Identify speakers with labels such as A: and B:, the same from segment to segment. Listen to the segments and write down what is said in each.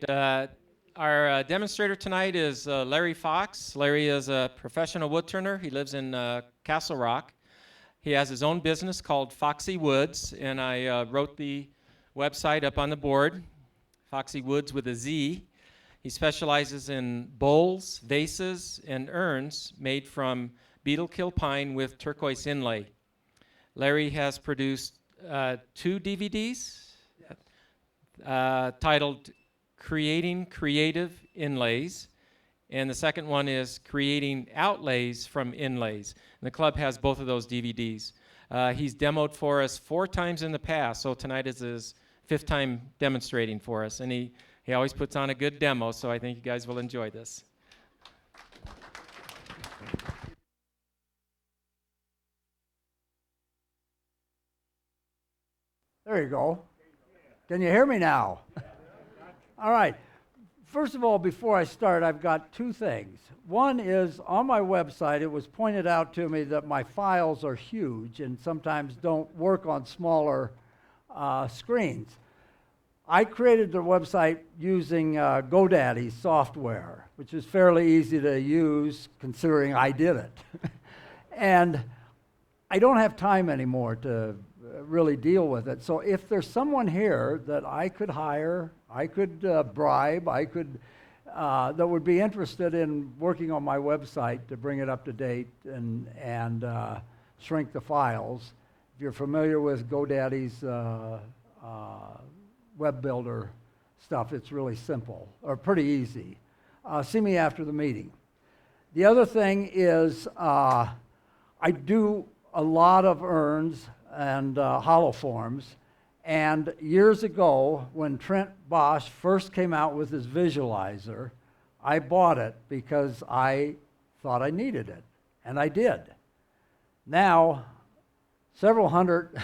A: Uh, our demonstrator tonight is Larry Fox. Larry is a professional woodturner. He lives in Castle Rock. He has his own business called Foxy Woods, and I wrote the website up on the board, Foxy Woods with a Z. He specializes in bowls, vases, and urns made from beetle kill pine with turquoise inlay. Larry has produced 2 DVDs titled Creating Creative Inlays, and the second one is Creating Outlays from Inlays. And the club has both of those DVDs. He's demoed for us 4 times in the past, so tonight is his 5th time demonstrating for us. And he always puts on a good demo, so I think you guys will enjoy this.
B: There you go. Can you hear me now? All right. First of all, before I start, I've got 2 things. One is on my website, it was pointed out to me that my files are huge and sometimes don't work on smaller screens. I created the website using GoDaddy software, which is fairly easy to use considering I did it. And I don't have time anymore to really deal with it. So if there's someone here that I could hire, I could bribe, that would be interested in working on my website to bring it up to date and shrink the files. If you're familiar with GoDaddy's web builder stuff, it's really simple, or pretty easy. See me after the meeting. The other thing is I do a lot of urns and hollow forms. And years ago, when Trent Bosch first came out with his visualizer, I bought it because I thought I needed it, and I did. Now, several hundred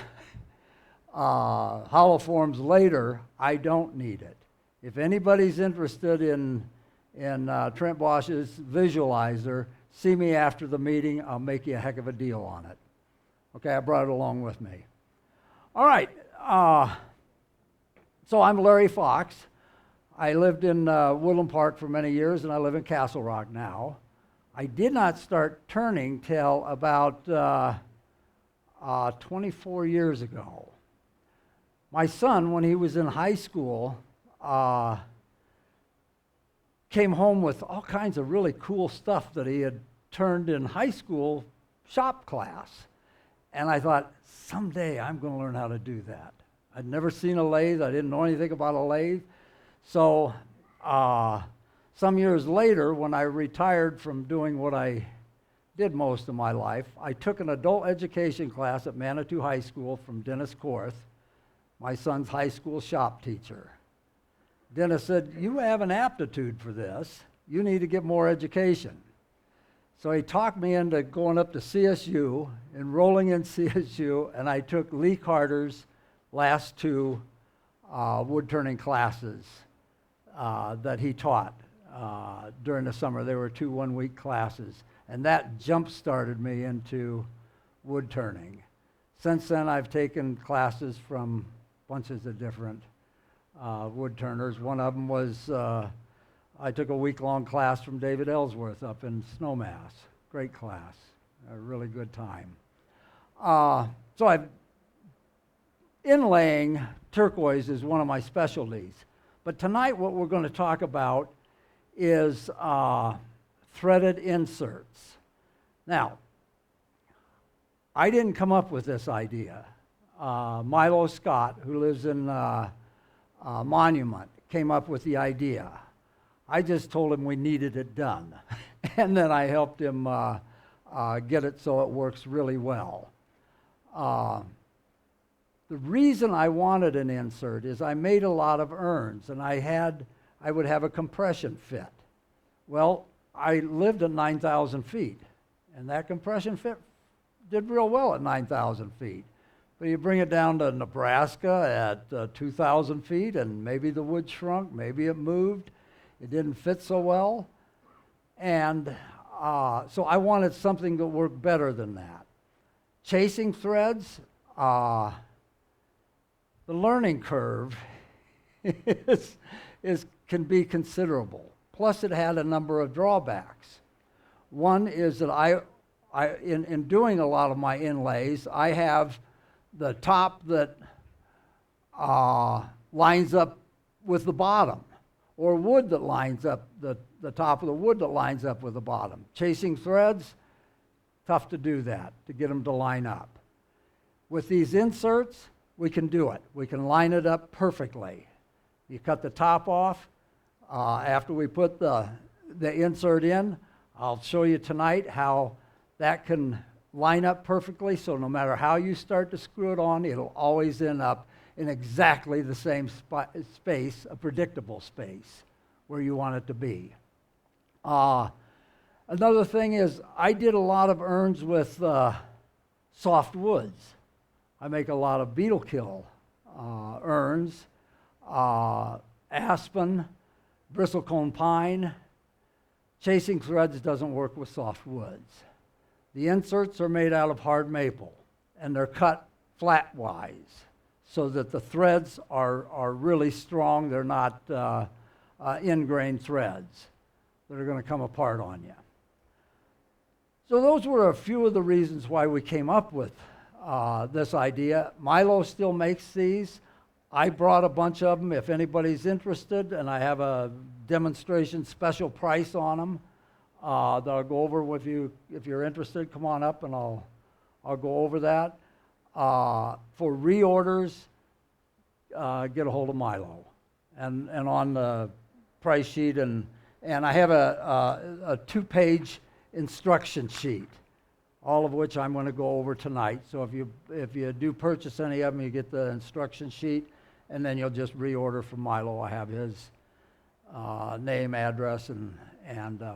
B: hollow forms later, I don't need it. If anybody's interested in Trent Bosch's visualizer, see me after the meeting. I'll make you a heck of a deal on it. Okay, I brought it along with me. All right, so I'm Larry Fox. I lived in Woodland Park for many years, and I live in Castle Rock now. I did not start turning till about 24 years ago. My son, when he was in high school, came home with all kinds of really cool stuff that he had turned in high school shop class. And I thought, someday I'm going to learn how to do that. I'd never seen a lathe. I didn't know anything about a lathe. So some years later, when I retired from doing what I did most of my life, I took an adult education class at Manitou High School from Dennis Korth, my son's high school shop teacher. Dennis said, you have an aptitude for this. You need to get more education. So he talked me into going up to CSU, enrolling in CSU, and I took Lee Carter's last 2 wood turning classes that he taught during the summer. They were 2 one-week classes, and that jump-started me into wood turning. Since then, I've taken classes from bunches of different wood turners. One of them was I took a week-long class from David Ellsworth up in Snowmass. Great class, a really good time. So inlaying turquoise is one of my specialties. But tonight what we're going to talk about is threaded inserts. Now, I didn't come up with this idea. Milo Scott, who lives in Monument, came up with the idea. I just told him we needed it done, and then I helped him get it so it works really well. The reason I wanted an insert is I made a lot of urns, and I would have a compression fit. Well, I lived at 9,000 feet, and that compression fit did real well at 9,000 feet. But you bring it down to Nebraska at 2,000 feet, and maybe the wood shrunk, maybe it moved. It didn't fit so well. And so I wanted something that worked better than that. Chasing threads, the learning curve is can be considerable. Plus, it had a number of drawbacks. One is that in doing a lot of my inlays, I have the top that lines up with the bottom, or wood that lines up, the top of the wood that lines up with the bottom. Chasing threads, tough to do that, to get them to line up. With these inserts, we can do it. We can line it up perfectly. You cut the top off. After we put the insert in, I'll show you tonight how that can line up perfectly, so no matter how you start to screw it on, it'll always end up in exactly the same space, a predictable space, where you want it to be. Another thing is, I did a lot of urns with soft woods. I make a lot of beetle kill urns, aspen, bristlecone pine. Chasing threads doesn't work with soft woods. The inserts are made out of hard maple, and they're cut flatwise so that the threads are really strong. They're not ingrained threads that are going to come apart on you. So those were a few of the reasons why we came up with this idea. Milo still makes these. I brought a bunch of them if anybody's interested, and I have a demonstration special price on them that I'll go over with you. If you're interested, come on up and I'll go over that. For reorders, get a hold of Milo, and on the price sheet, and I have a 2-page instruction sheet, all of which I'm going to go over tonight. So if you do purchase any of them, you get the instruction sheet, and then you'll just reorder from Milo. I have his name, address, and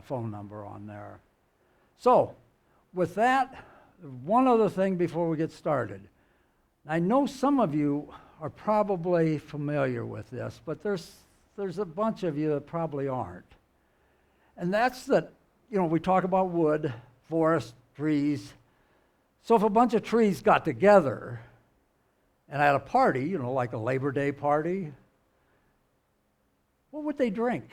B: phone number on there. So with that, one other thing before we get started. I know some of you are probably familiar with this, but there's a bunch of you that probably aren't. And that's that, we talk about wood, forest, trees. So if a bunch of trees got together and had a party, like a Labor Day party, what would they drink?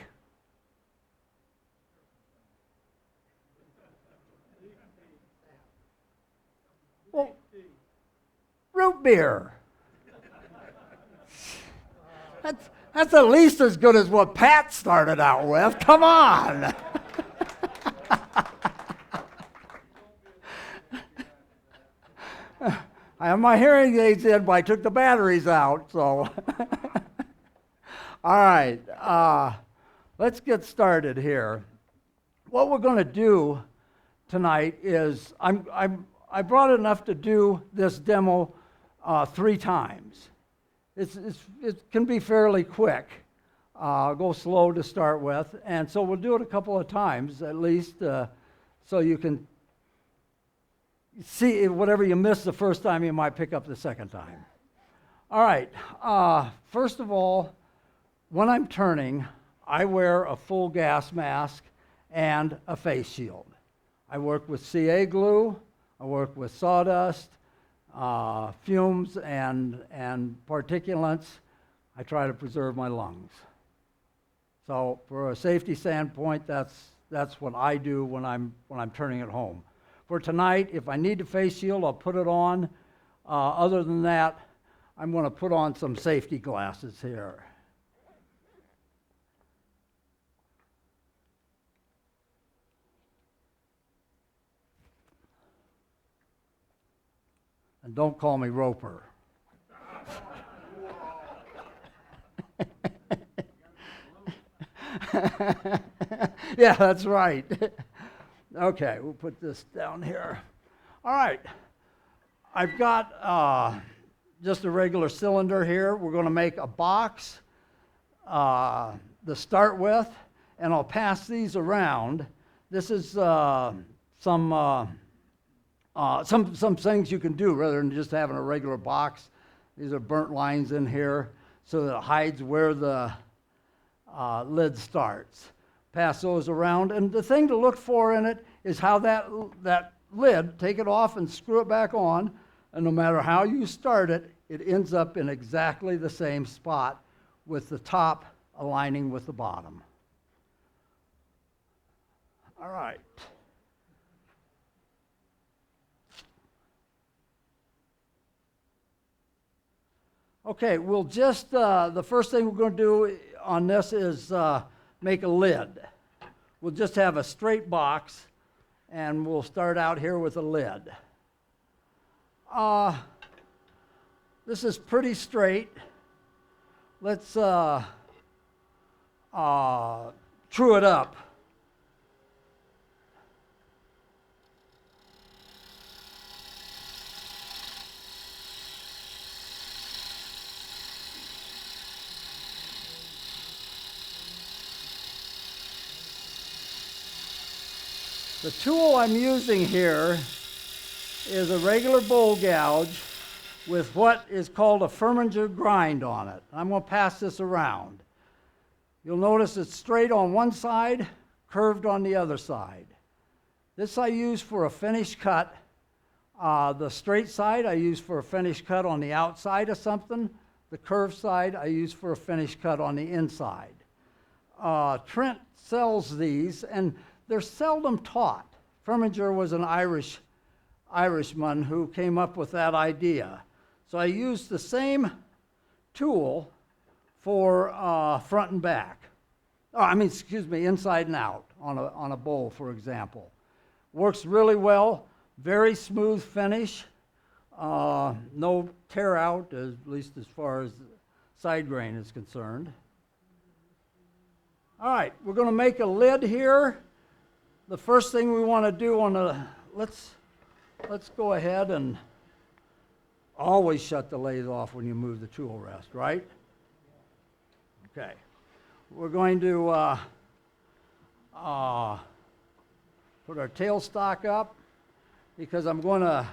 B: Well, root beer. That's at least as good as what Pat started out with. Come on. I have my hearing aids in, but I took the batteries out, so. All right, let's get started here. What we're going to do tonight is, I brought enough to do this demo 3 times. It can be fairly quick. Go slow to start with, and so we'll do it a couple of times at least, so you can see whatever you missed the first time, you might pick up the second time. All right, first of all, when I'm turning, I wear a full gas mask and a face shield. I work with CA glue, I work with sawdust, fumes and particulates. I try to preserve my lungs. So for a safety standpoint, that's what I do when I'm turning at home. For tonight, if I need a face shield, I'll put it on. Other than that, I'm going to put on some safety glasses here. And don't call me Roper. Yeah, that's right. Okay, we'll put this down here. All right, I've got just a regular cylinder here. We're going to make a box to start with, and I'll pass these around. This is some things you can do rather than just having a regular box. These are burnt lines in here so that it hides where the lid starts. Pass those around, and the thing to look for in it is how that lid, take it off and screw it back on, and no matter how you start it, it ends up in exactly the same spot with the top aligning with the bottom. All right. Okay, we'll just, the first thing we're going to do on this is make a lid. We'll just have a straight box, and we'll start out here with a lid. This is pretty straight. Let's true it up. The tool I'm using here is a regular bowl gouge with what is called a Fromminger grind on it. I'm going to pass this around. You'll notice it's straight on one side, curved on the other side. This I use for a finish cut. The straight side I use for a finish cut on the outside of something. The curved side I use for a finish cut on the inside. Trent sells these, and they're seldom taught. Fromminger was an Irishman who came up with that idea. So I used the same tool for front and back. Inside and out on a bowl, for example. Works really well, very smooth finish, no tear out, at least as far as side grain is concerned. All right, we're going to make a lid here. The first thing we want to do on the, let's go ahead and always shut the lathe off when you move the tool rest, right? Okay. We're going to put our tailstock up because I'm going to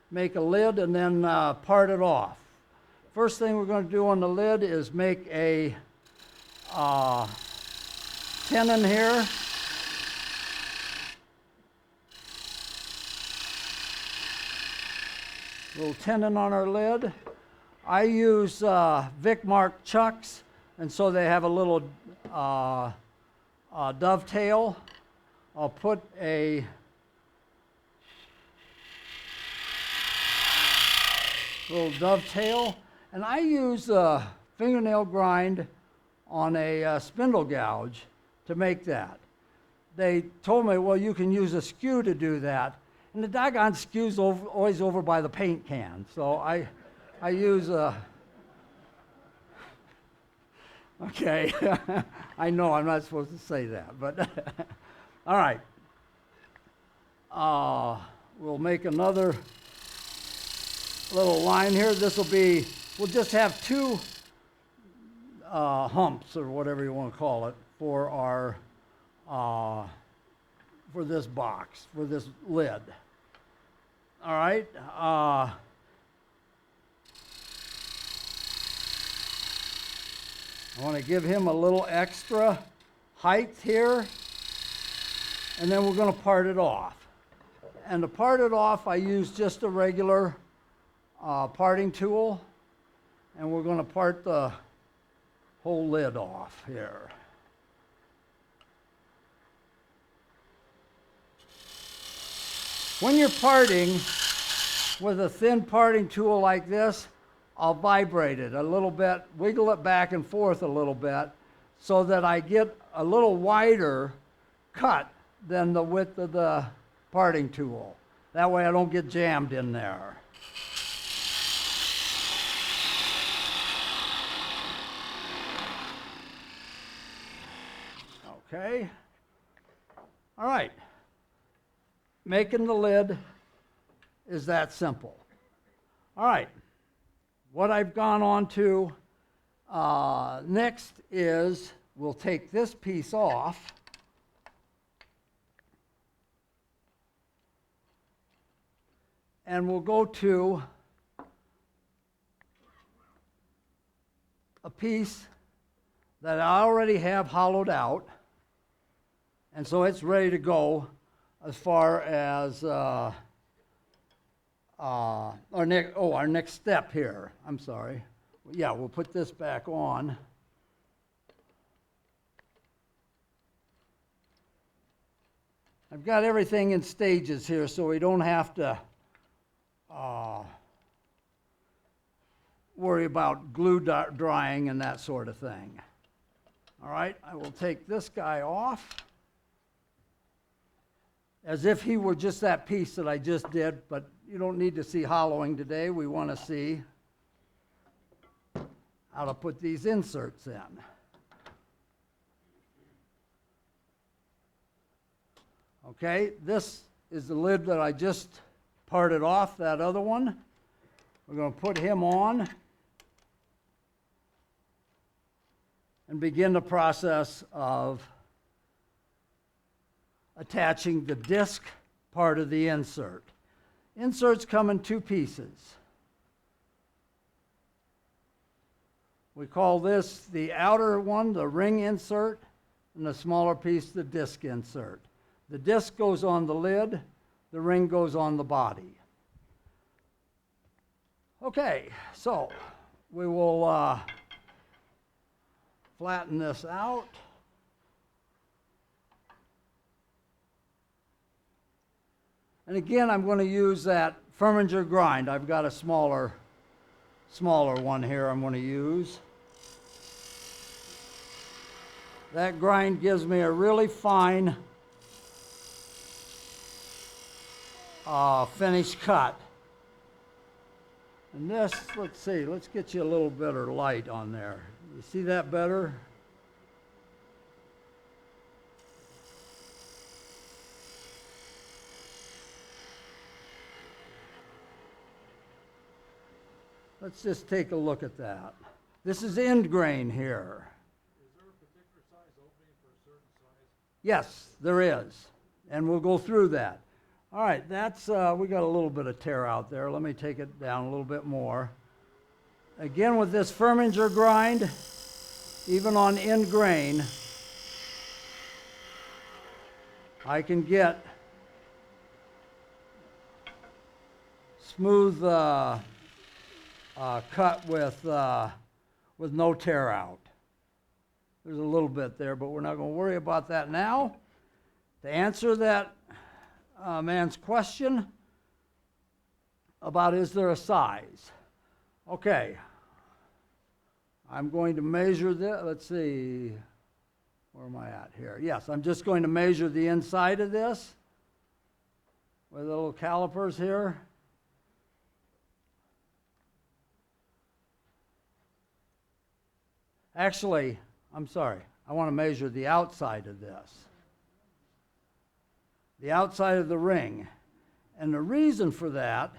B: make a lid and then part it off. First thing we're going to do on the lid is make a tenon here. Little tenon on our lid. I use Vic Mark chucks, and so they have a little dovetail. I'll put a little dovetail, and I use a fingernail grind on a spindle gouge to make that. They told me, well, you can use a skew to do that. And the doggone skew's always over by the paint can. So I use a, okay, I know I'm not supposed to say that, but all right. We'll make another little line here. This will be, we'll just have two humps or whatever you want to call it for our, for this box, for this lid. All right. I want to give him a little extra height here, and then we're going to part it off. And to part it off, I use just a regular parting tool, and we're going to part the whole lid off here. When you're parting with a thin parting tool like this, I'll vibrate it a little bit, wiggle it back and forth a little bit so that I get a little wider cut than the width of the parting tool. That way I don't get jammed in there. Okay. All right. Making the lid is that simple. All right. What I've gone on to next is we'll take this piece off. And we'll go to a piece that I already have hollowed out. And so it's ready to go as far as our next step here. I'm sorry. Yeah, we'll put this back on. I've got everything in stages here so we don't have to worry about glue drying and that sort of thing. All right, I will take this guy off as if he were just that piece that I just did, but you don't need to see hollowing today. We want to see how to put these inserts in. Okay, this is the lid that I just parted off, that other one. We're going to put him on and begin the process of attaching the disc part of the insert. Inserts come in two pieces. We call this the outer one, the ring insert, and the smaller piece, the disc insert. The disc goes on the lid, the ring goes on the body. Okay, so we will flatten this out. And again, I'm going to use that Firminger grind. I've got a smaller one here I'm going to use. That grind gives me a really fine finished cut. And this, let's see, let's get you a little better light on there. You see that better? Let's just take a look at that. This is end grain here.
C: Is there a particular size opening for a certain size?
B: Yes, there is. And we'll go through that. All right, that's, we got a little bit of tear out there. Let me take it down a little bit more. Again, with this Firminger grind, even on end grain, I can get smooth cut with no tear out. There's a little bit there, but we're not going to worry about that now. To answer that man's question about is there a size? Okay, I'm going to measure this. Let's see, where am I at here? Yes, I'm just going to measure the inside of this with the little calipers here. Actually, I'm sorry, I want to measure the outside of this. The outside of the ring. And the reason for that,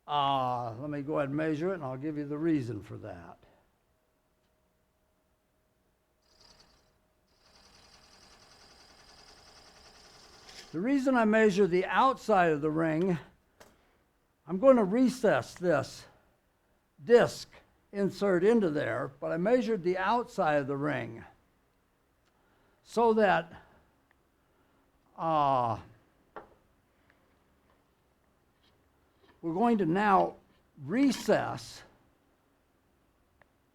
B: let me go ahead and measure it and I'll give you the reason for that. The reason I measure the outside of the ring, I'm going to recess this disc insert into there, but I measured the outside of the ring so that we're going to now recess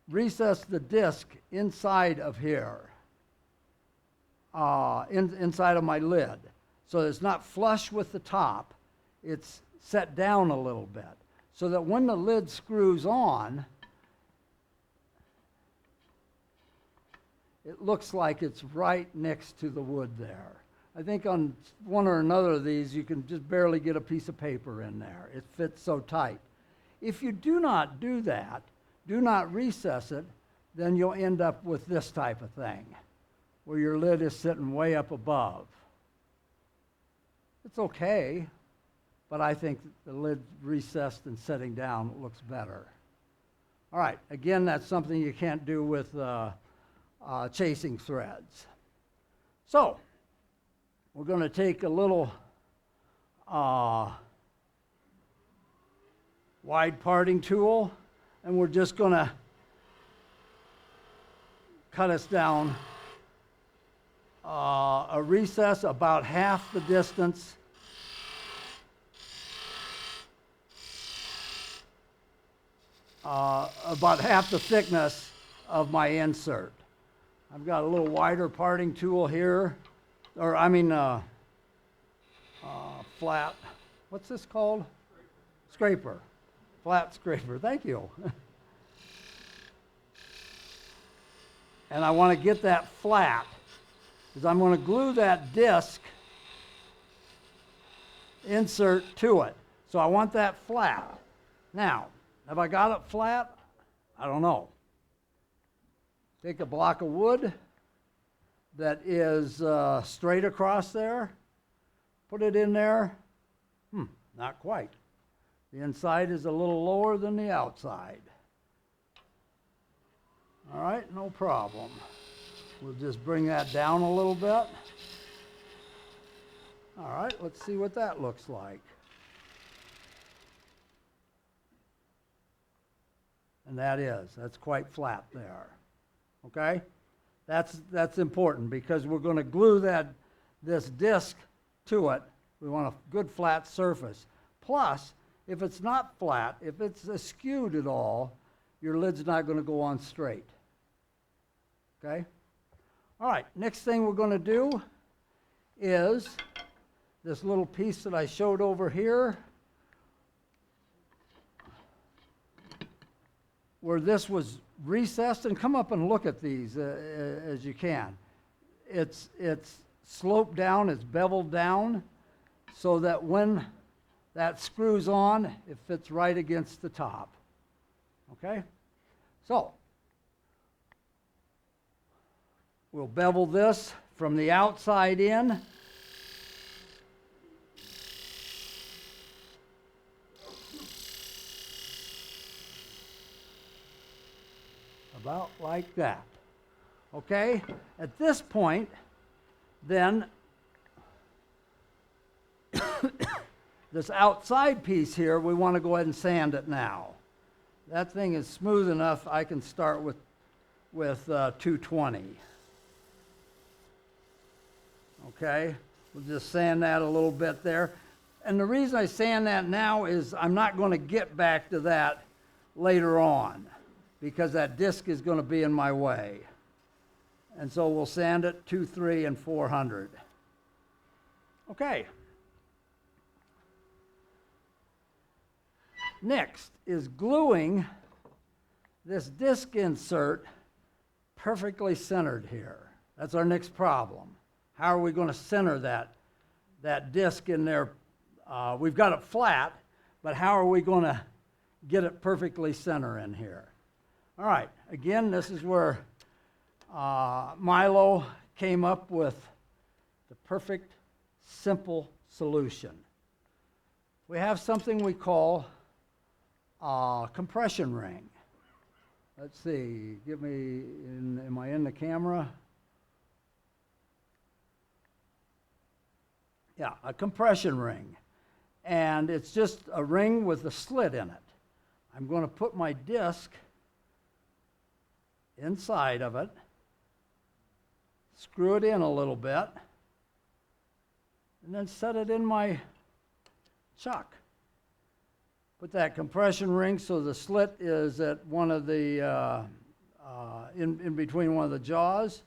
B: the disc inside of here, inside of my lid. So it's not flush with the top, it's set down a little bit, so that when the lid screws on, it looks like it's right next to the wood there. I think on one or another of these, you can just barely get a piece of paper in there. It fits so tight. If you do not do that, do not recess it, then you'll end up with this type of thing, where your lid is sitting way up above. It's okay, but I think the lid recessed and setting down looks better. All right, again, that's something you can't do with chasing threads. So, we're going to take a little wide parting tool, and we're just going to cut us down a recess about half the distance about half the thickness of my insert. I've got a little wider parting tool here or I mean, flat, what's this called? Scraper. Flat scraper, thank you. And I want to get that flat, because I'm going to glue that disc insert to it. So I want that flat. Now, have I got it flat? I don't know. Take a block of wood that is straight across there, put it in there. Not quite. The inside is a little lower than the outside. All right, no problem. We'll just bring that down a little bit. All right, let's see what that looks like. And that's quite flat there. Okay? That's important because we're going to glue this disc to it. We want a good flat surface. Plus, if it's not flat, if it's askewed at all, your lid's not going to go on straight. Okay? All right, next thing we're going to do is this little piece that I showed over here, where this was recessed, and come up and look at these as you can. It's sloped down, it's beveled down, so that when that screws on, it fits right against the top. Okay? So, we'll bevel this from the outside in. About like that. Okay? At this point, then, this outside piece here, we want to go ahead and sand it now. That thing is smooth enough, I can start with 220. Okay? We'll just sand that a little bit there. And the reason I sand that now is I'm not going to get back to that later on, because that disc is going to be in my way. And so we'll sand it 2, 3, and 400. Okay. Next is gluing this disc insert perfectly centered here. That's our next problem. How are we going to center that disc in there? We've got it flat, but how are we going to get it perfectly center in here? All right, again, this is where Milo came up with the perfect, simple solution. We have something we call a compression ring. Let's see, am I in the camera? Yeah, a compression ring. And it's just a ring with a slit in it. I'm going to put my disc inside of it, screw it in a little bit, and then set it in my chuck. Put that compression ring so the slit is at one of the, in between one of the jaws.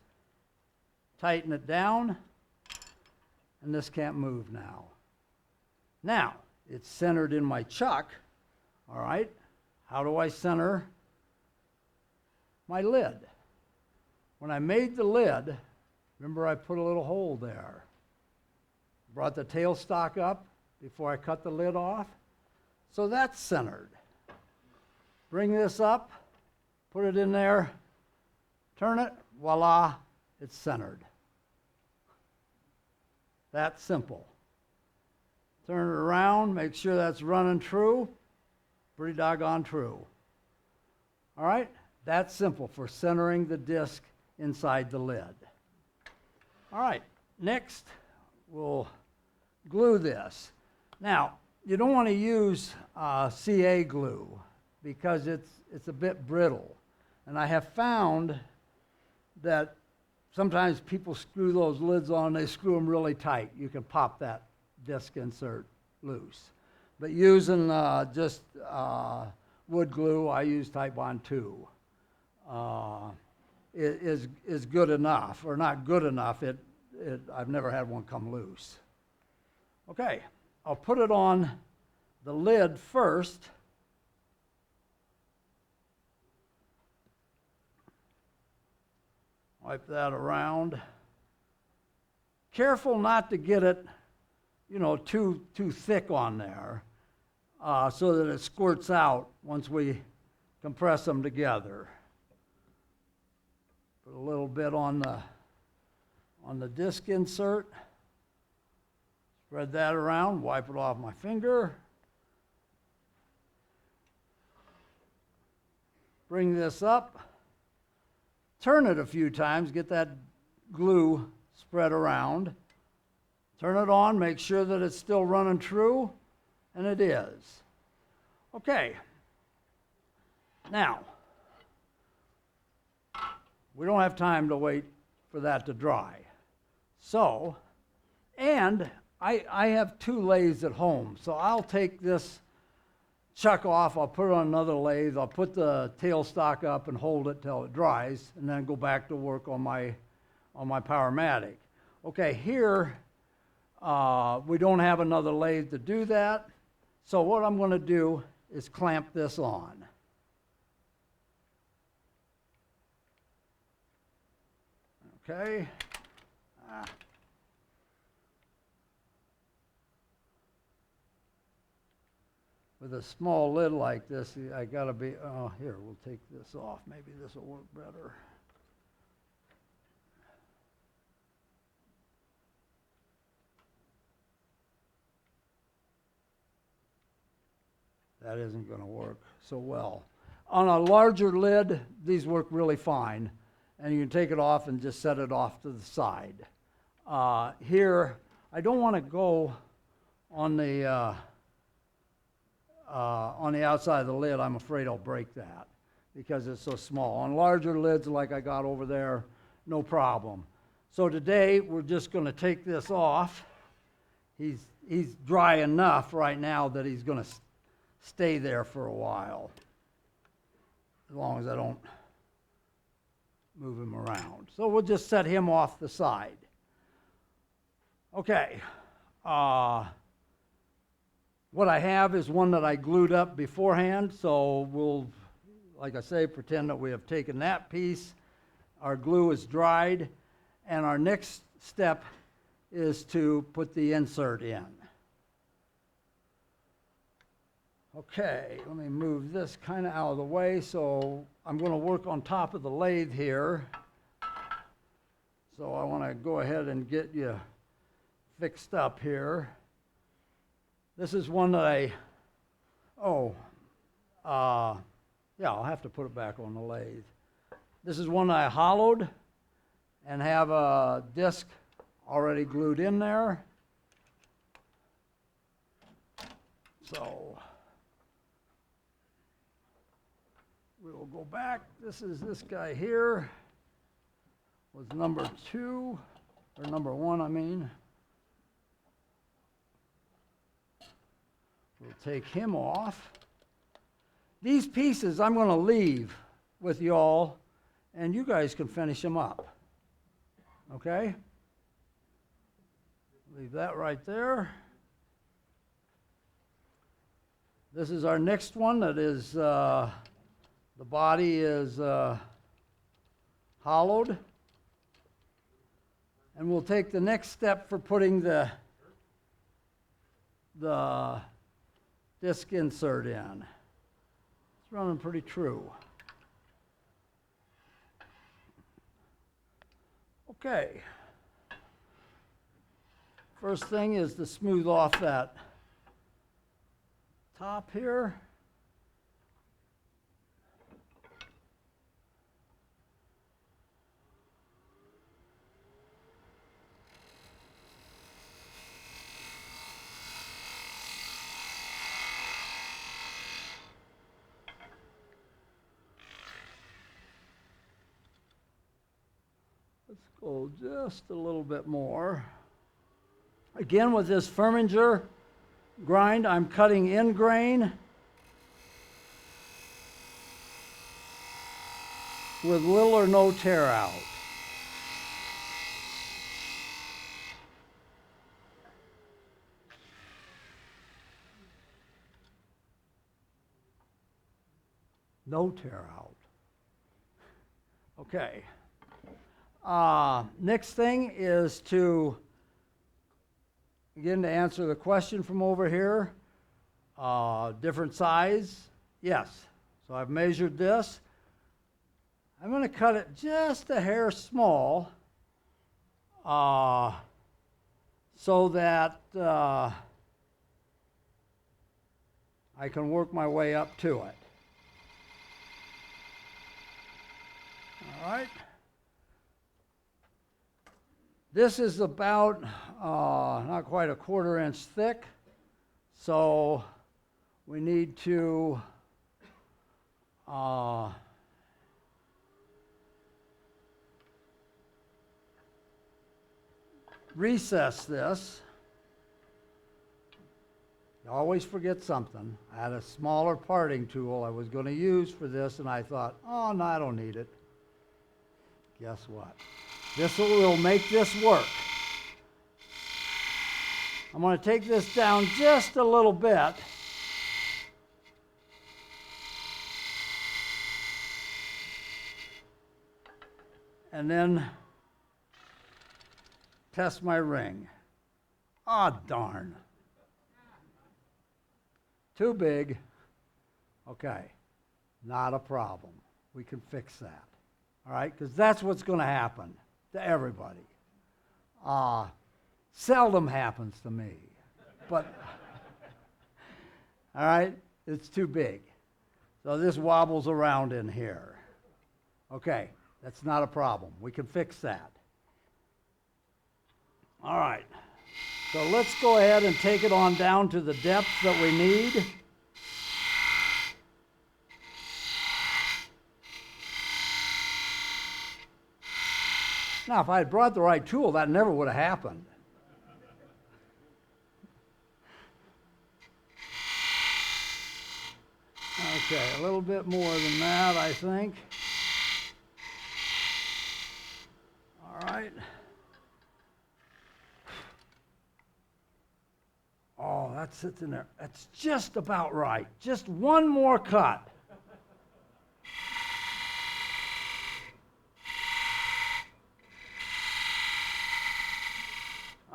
B: Tighten it down, and this can't move now. Now, it's centered in my chuck, all right? How do I center my lid? When I made the lid, remember I put a little hole there. Brought the tailstock up before I cut the lid off. So that's centered. Bring this up, put it in there, turn it, voila, it's centered. That's simple. Turn it around, make sure that's running true. Pretty doggone true. All right, that's simple for centering the disc inside the lid. All right, next we'll glue this. Now, you don't want to use CA glue because it's a bit brittle. And I have found that sometimes people screw those lids on, they screw them really tight. You can pop that disc insert loose. But using just wood glue, I use Type Bond 2, is good enough, or not good enough. I've never had one come loose. Okay, I'll put it on the lid first. Wipe that around. Careful not to get it, too thick on there, so that it squirts out once we compress them together. Put a little bit on the disc insert. Spread that around, wipe it off my finger. Bring this up. Turn it a few times, get that glue spread around. Turn it on, make sure that it's still running true, and it is. Okay. Now, we don't have time to wait for that to dry. So, and I have 2 lathes at home, so I'll take this chuck off, I'll put it on another lathe, I'll put the tailstock up and hold it till it dries, and then go back to work on my Powermatic. Okay, here we don't have another lathe to do that, so what I'm going to do is clamp this on. Okay. With a small lid like this, I gotta be, here, we'll take this off. Maybe this will work better. That isn't gonna work so well. On a larger lid, these work really fine. And you can take it off and just set it off to the side. Here, I don't want to go on the outside of the lid. I'm afraid I'll break that because it's so small. On larger lids like I got over there, no problem. So today, we're just going to take this off. He's dry enough right now that he's going to stay there for a while, as long as I don't move him around. So we'll just set him off the side. Okay. What I have is one that I glued up beforehand, so we'll, like I say, pretend that we have taken that piece. Our glue is dried, and our next step is to put the insert in. Okay, let me move this kind of out of the way. So I'm going to work on top of the lathe here. So I want to go ahead and get you fixed up here. This is one that yeah, I'll have to put it back on the lathe. This is one that I hollowed and have a disc already glued in there. So we will go back. This is this guy here. Was number 2, or number 1, I mean. We'll take him off. These pieces I'm going to leave with you all, and you guys can finish them up. Okay? Leave that right there. This is our next one that is, the body is hollowed. And we'll take the next step for putting the disc insert in. It's running pretty true. Okay. First thing is to smooth off that top here. Let's go just a little bit more. Again, with this Firminger grind, I'm cutting in grain with little or no tear out. no tear out. Okay. Next thing is to, again, to answer the question from over here. Different size, yes. So I've measured this. I'm going to cut it just a hair small so that I can work my way up to it. All right. This is about not quite a 1/4 inch thick, so we need to recess this. You always forget something. I had a smaller parting tool I was going to use for this, and I thought, oh, no, I don't need it. Guess what? This will make this work. I'm going to take this down just a little bit. And then test my ring. Ah, darn. Too big. Okay, not a problem. We can fix that. All right, because that's what's going to happen to everybody. Seldom happens to me, but all right, it's too big. So this wobbles around in here. Okay, that's not a problem. We can fix that. All right, so let's go ahead and take it on down to the depth that we need. Now, if I had brought the right tool, that never would have happened. Okay, a little bit more than that, I think. All right. Oh, that sits in there. That's just about right. Just one more cut.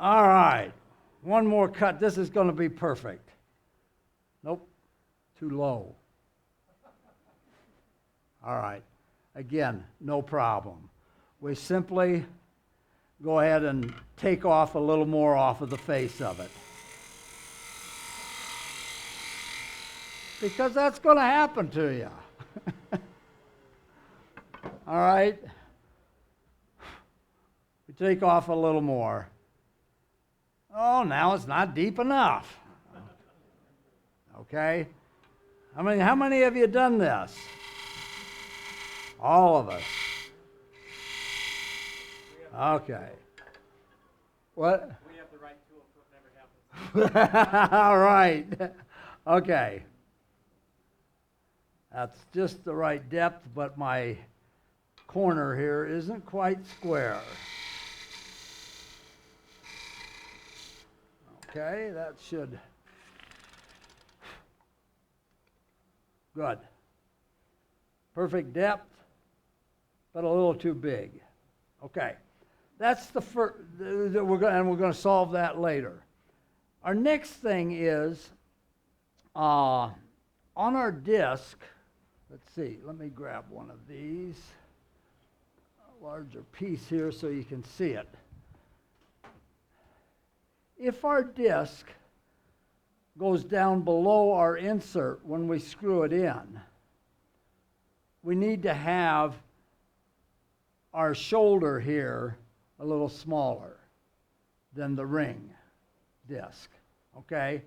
B: All right, one more cut. This is going to be perfect. Nope, too low. All right, again, no problem. We simply go ahead and take off a little more off of the face of it. Because that's going to happen to you. All right, we take off a little more. Oh, now it's not deep enough. Okay? How many have you done this? All of us. Okay. What?
A: We have the right tool, so it never happens.
B: All right. Okay. That's just the right depth, but my corner here isn't quite square. Okay, that should. Good. Perfect depth, but a little too big. Okay, that's the first. We're going to solve that later. Our next thing is on our disc. Let's see. Let me grab one of these. A larger piece here so you can see it. If our disc goes down below our insert when we screw it in, we need to have our shoulder here a little smaller than the ring disc, okay?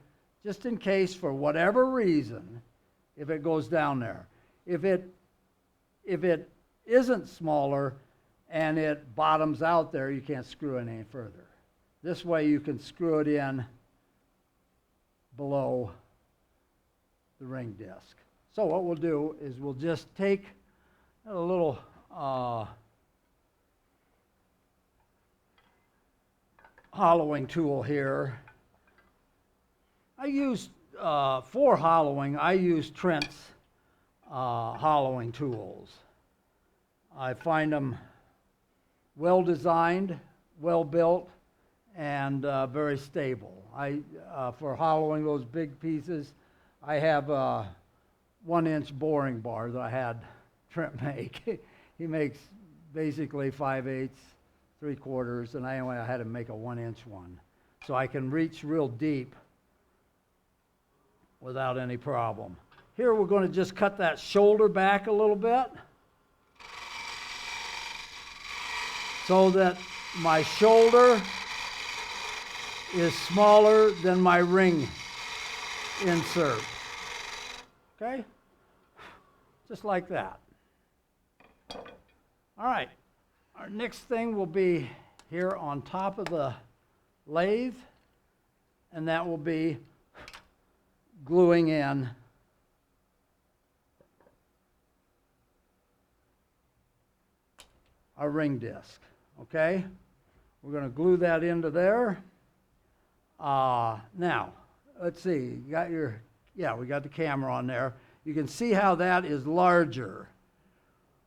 B: Just in case, for whatever reason, if it goes down there. If it isn't smaller and it bottoms out there, you can't screw it any further. This way you can screw it in below the ring disc. So what we'll do is we'll just take a little hollowing tool here. I use, for hollowing, I use Trent's hollowing tools. I find them well designed, well built, and very stable. For hollowing those big pieces, I have a 1-inch boring bar that I had Trent make. He makes basically 5/8, 3/4, and anyway, I had him make a 1-inch one. So I can reach real deep without any problem. Here we're going to just cut that shoulder back a little bit so that my shoulder is smaller than my ring insert. Okay? Just like that. All right. Our next thing will be here on top of the lathe, and that will be gluing in our ring disc. Okay? We're going to glue that into there. Now, let's see. You got your, yeah, we got the camera on there. You can see how that is larger.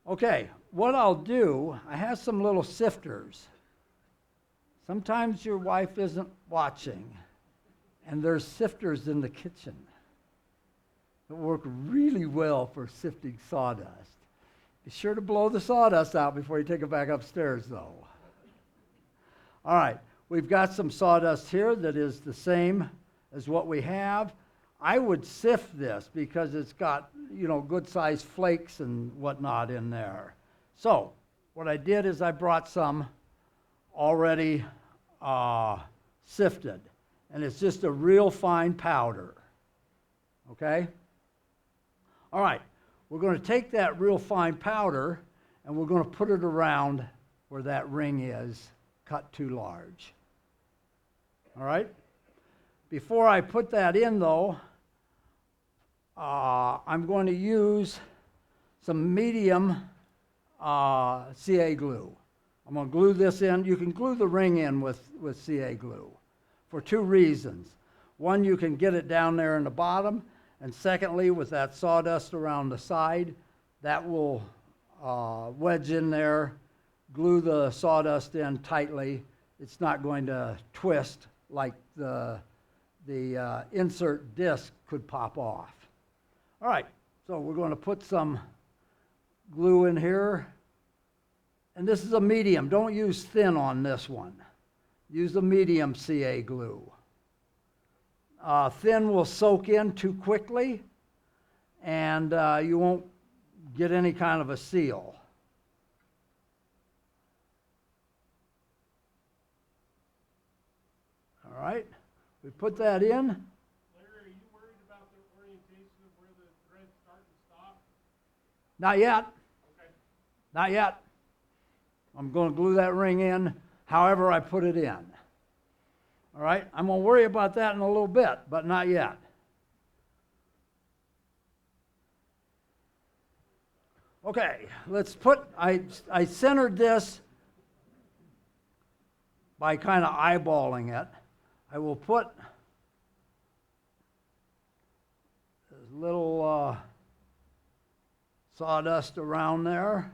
B: Okay, what I'll do, I have some little sifters. Sometimes your wife isn't watching, and there's sifters in the kitchen that work really well for sifting sawdust. Be sure to blow the sawdust out before you take it back upstairs, though. All right, we've got some sawdust here that is the same as what we have. I would sift this because it's got, good-sized flakes and whatnot in there. So what I did is I brought some already sifted, and it's just a real fine powder. Okay? All right, we're going to take that real fine powder and we're going to put it around where that ring is cut too large. All right? Before I put that in, though, I'm going to use some medium CA glue. I'm going to glue this in. You can glue the ring in with CA glue for 2 reasons. One, you can get it down there in the bottom, and secondly, with that sawdust around the side, that will wedge in there, glue the sawdust in tightly. It's not going to twist like the insert disc could pop off. All right, so we're going to put some glue in here. And this is a medium. Don't use thin on this one. Use a medium CA glue. Thin will soak in too quickly, and you won't get any kind of a seal. All right, we put that in.
C: Larry, are you worried about the orientation of where the threads start and stop?
B: Not yet.
C: Okay.
B: Not yet. I'm going to glue that ring in however I put it in. All right, I'm going to worry about that in a little bit, but not yet. Okay, let's put, I centered this by kind of eyeballing it. I will put this little sawdust around there.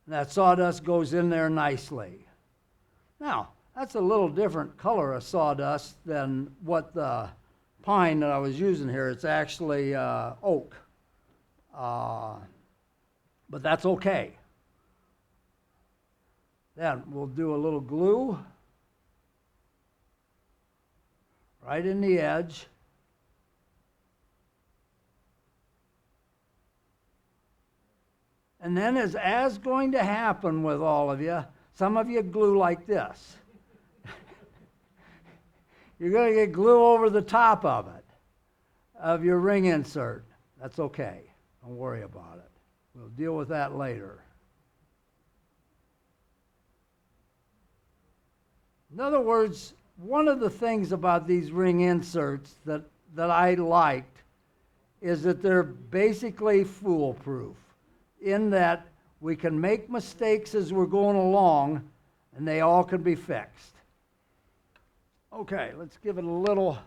B: And that sawdust goes in there nicely. Now, that's a little different color of sawdust than what the pine that I was using here. It's actually oak. But that's okay. Then we'll do a little glue right in the edge. And then as going to happen with all of you, some of you glue like this. You're going to get glue over the top of it, of your ring insert. That's okay. Don't worry about it. We'll deal with that later. In other words, one of the things about these ring inserts that I liked is that they're basically foolproof, in that we can make mistakes as we're going along, and they all can be fixed. Okay, let's give it a little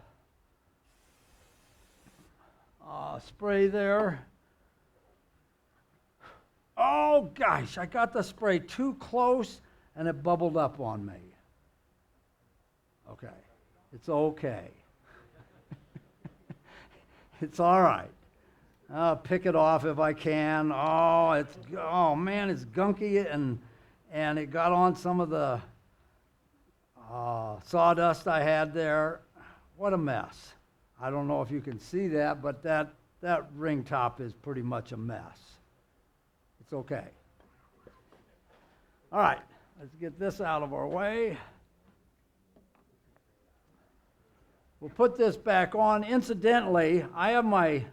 B: spray there. Oh gosh, I got the spray too close and it bubbled up on me. Okay, it's okay. It's all right. I'll pick it off if I can. Oh man, it's gunky and it got on some of the sawdust I had there. What a mess. I don't know if you can see that, but that ring top is pretty much a mess. It's okay. All right, let's get this out of our way. We'll put this back on. Incidentally, I have my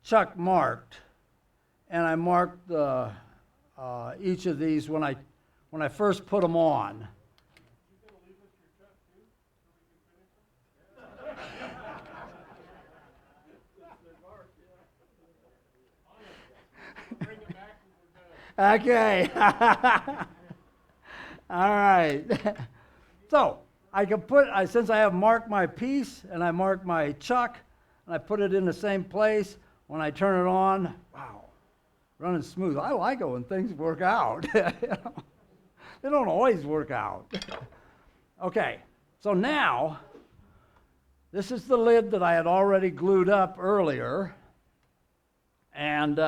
B: chuck marked, and I marked each of these when I first put them on. Okay. All right. So I can since I have marked my piece and I marked my chuck and I put it in the same place, when I turn it on, wow, running smooth. I like it when things work out. They don't always work out. Okay, so now this is the lid that I had already glued up earlier, and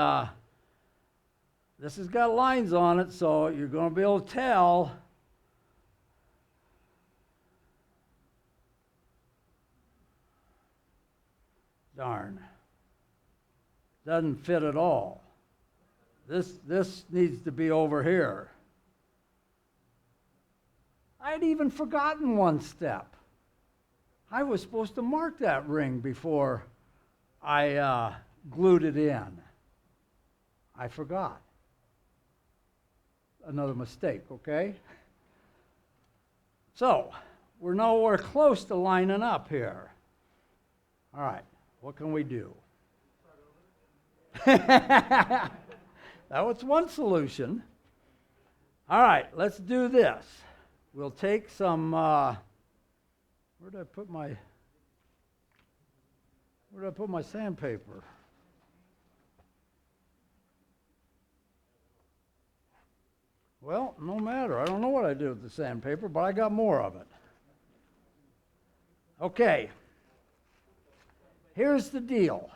B: this has got lines on it, so you're going to be able to tell. Darn. Doesn't fit at all. This needs to be over here. I'd even forgotten one step. I was supposed to mark that ring before I glued it in. I forgot. Another mistake, okay? So, we're nowhere close to lining up here. All right, what can we do? That was one solution. All right, let's do this. We'll take some, where did I put my sandpaper? Well, no matter. I don't know what I did with the sandpaper, but I got more of it. Okay. Here's the deal.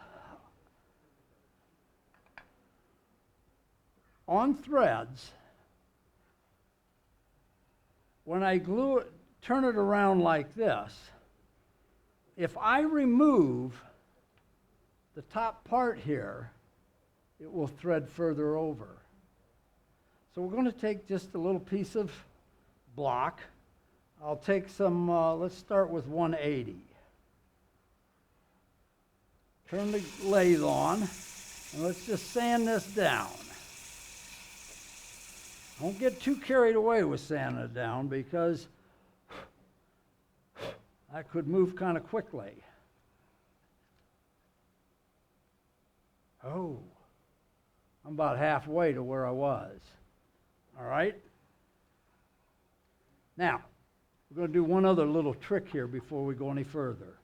B: On threads, when I turn it around like this, if I remove the top part here, it will thread further over. So we're going to take just a little piece of block. I'll take some, let's start with 180. Turn the lathe on, and let's just sand this down. Don't get too carried away with sanding it down because that could move kind of quickly. Oh, I'm about halfway to where I was. All right? Now, we're going to do one other little trick here before we go any further.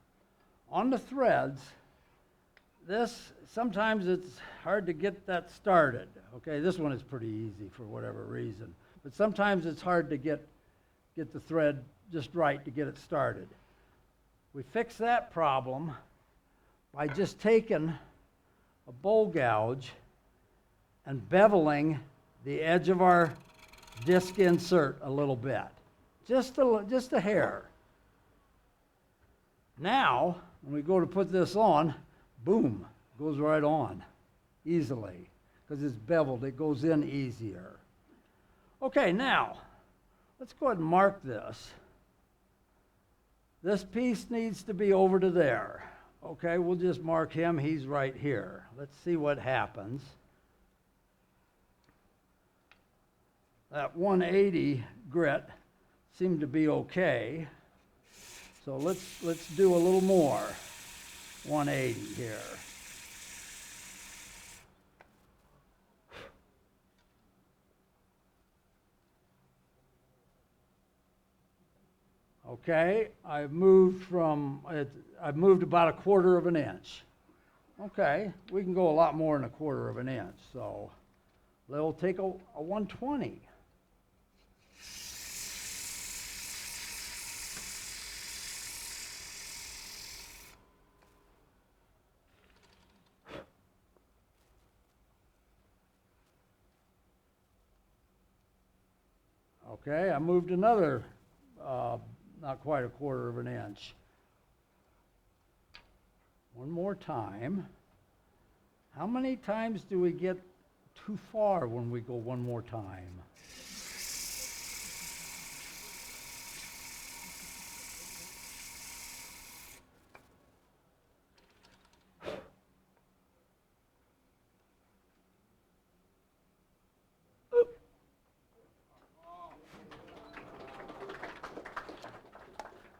B: On the threads, sometimes it's hard to get that started. Okay, this one is pretty easy for whatever reason. But sometimes it's hard to get the thread just right to get it started. We fix that problem by just taking a bowl gouge and beveling the edge of our disc insert a little bit. Just a hair. Now, when we go to put this on, boom, goes right on easily because it's beveled. It goes in easier. Okay, now, let's go ahead and mark this. This piece needs to be over to there. Okay, we'll just mark him. He's right here. Let's see what happens. That 180 grit seemed to be okay. So let's do a little more. 180 here. Okay, I've moved about 1/4 of an inch. Okay, we can go a lot more than 1/4 of an inch, so we'll take a 120. Okay, I moved another, not quite 1/4 of an inch. One more time. How many times do we get too far when we go one more time?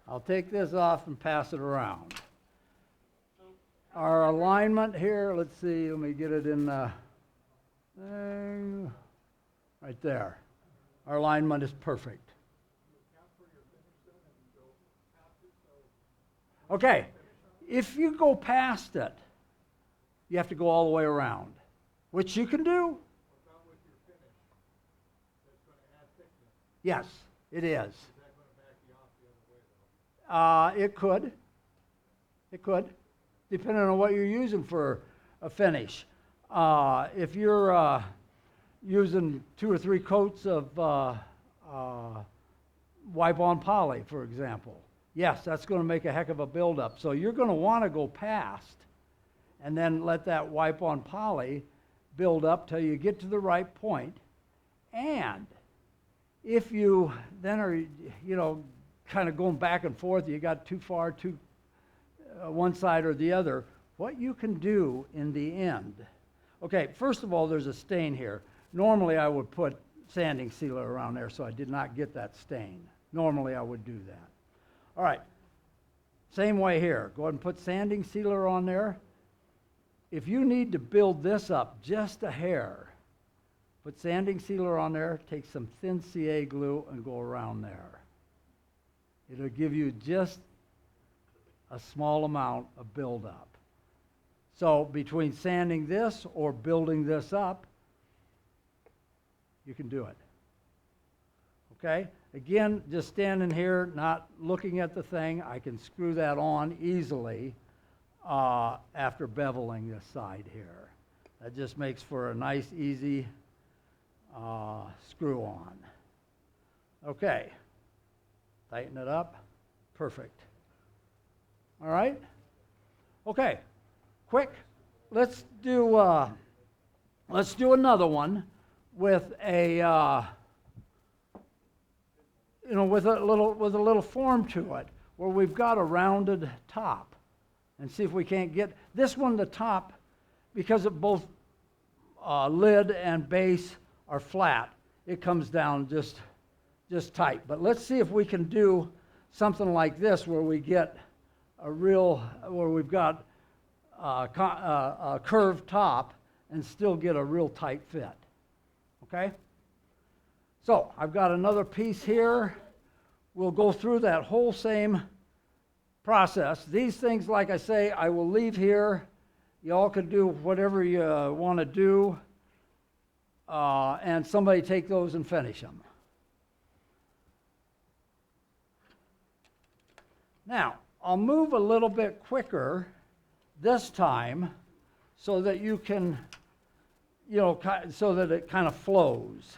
B: I'll take this off and pass it around. Our alignment here, let's see, let me get it in right there. Our alignment is perfect. Okay, if you go past it, you have to go all the way around, which you can do. Yes, it is. It could. It could, depending on what you're using for a finish. If you're using 2 or 3 coats of wipe-on poly, for example, yes, that's going to make a heck of a buildup. So you're going to want to go past and then let that wipe-on poly build up till you get to the right point. And if you then are, kind of going back and forth, you got too far to one side or the other, what you can do in the end. Okay, first of all, there's a stain here. Normally I would put sanding sealer around there so I did not get that stain. Normally I would do that. All right, same way here. Go ahead and put sanding sealer on there. If you need to build this up just a hair, put sanding sealer on there, take some thin CA glue and go around there. It'll give you just a small amount of buildup. So between sanding this or building this up, you can do it. Okay? Again, just standing here, not looking at the thing, I can screw that on easily after beveling this side here. That just makes for a nice, easy screw on. Okay. Tighten it up. Perfect. All right? Okay. Quick. Let's do another one with a with a little form to it where we've got a rounded top, and see if we can't get this one, the top, because of both lid and base are flat, it comes down just tight. But let's see if we can do something like this where we get where we've got a curved top and still get a real tight fit. Okay? So I've got another piece here. We'll go through that whole same process. These things, like I say, I will leave here. Y'all can do whatever you want to do, and somebody take those and finish them. Now, I'll move a little bit quicker this time so that you can, so that it kind of flows.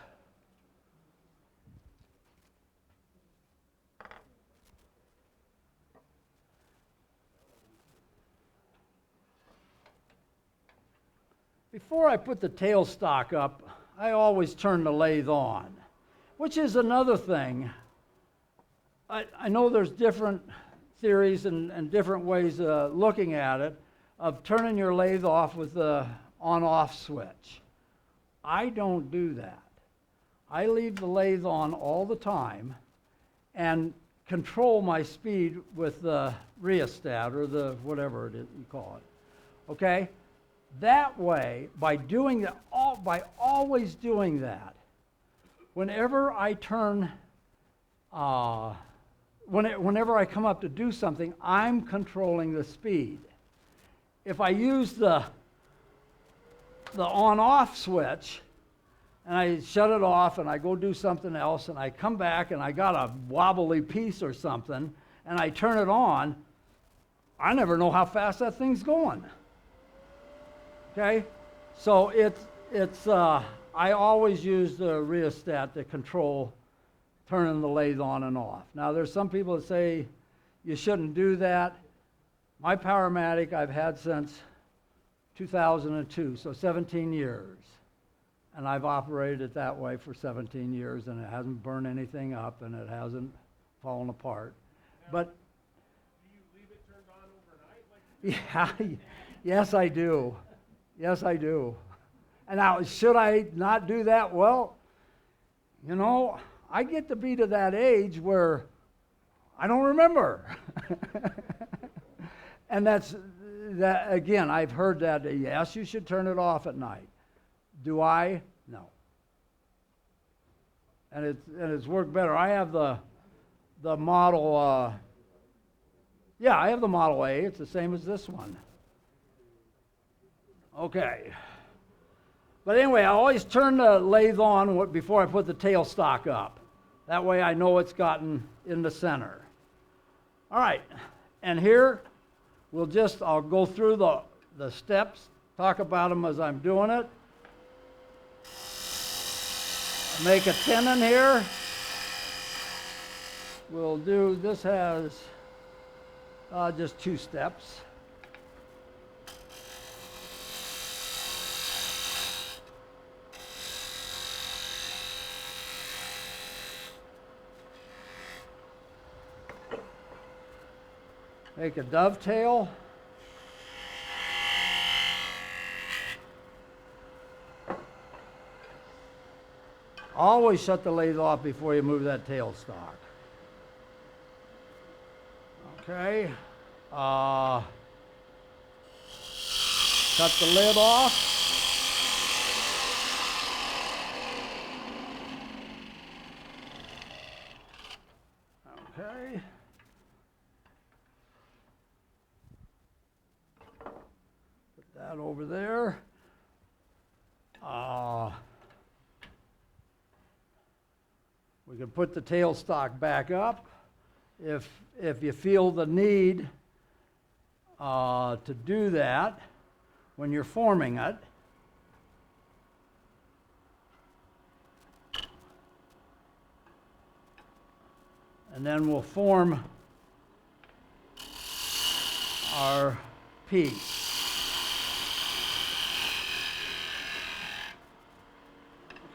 B: Before I put the tailstock up, I always turn the lathe on, which is another thing. I know there's different theories and different ways of looking at it, of turning your lathe off with the on-off switch. I don't do that. I leave the lathe on all the time and control my speed with the rheostat or the whatever it is you call it. Okay? That way, by doing that, by always doing that, whenever I turn, whenever I come up to do something, I'm controlling the speed. if I use the on-off switch and I shut it off and I go do something else and I come back and I got a wobbly piece or something and I turn it on, I never know how fast that thing's going. Okay? So I always use the rheostat to control turning the lathe on and off. Now there's some people that say you shouldn't do that. My Powermatic I've had since 2002, so 17 years. And I've operated it that way for 17 years, and it hasn't burned anything up, and it hasn't fallen apart.
C: Now,
B: But
C: do you leave it turned on overnight? Like
B: yeah, yes I do. Yes I do. And now, should I not do that? Well, you know, I get to be to that age where I don't remember. And that again, I've heard that, yes, you should turn it off at night. Do I? No. And it's worked better. I have the model, I have the Model A. It's the same as this one. Okay. But anyway, I always turn the lathe on before I put the tailstock up. That way I know it's gotten in the center. All right, and here I'll go through the steps, talk about them as I'm doing it. Make a tenon here. This has just 2 steps. Make a dovetail. Always shut the lathe off before you move that tailstock. Okay. Cut the lid off. Okay. Put that over there. We can put the tailstock back up if you feel the need to do that when you're forming it. And then we'll form our piece.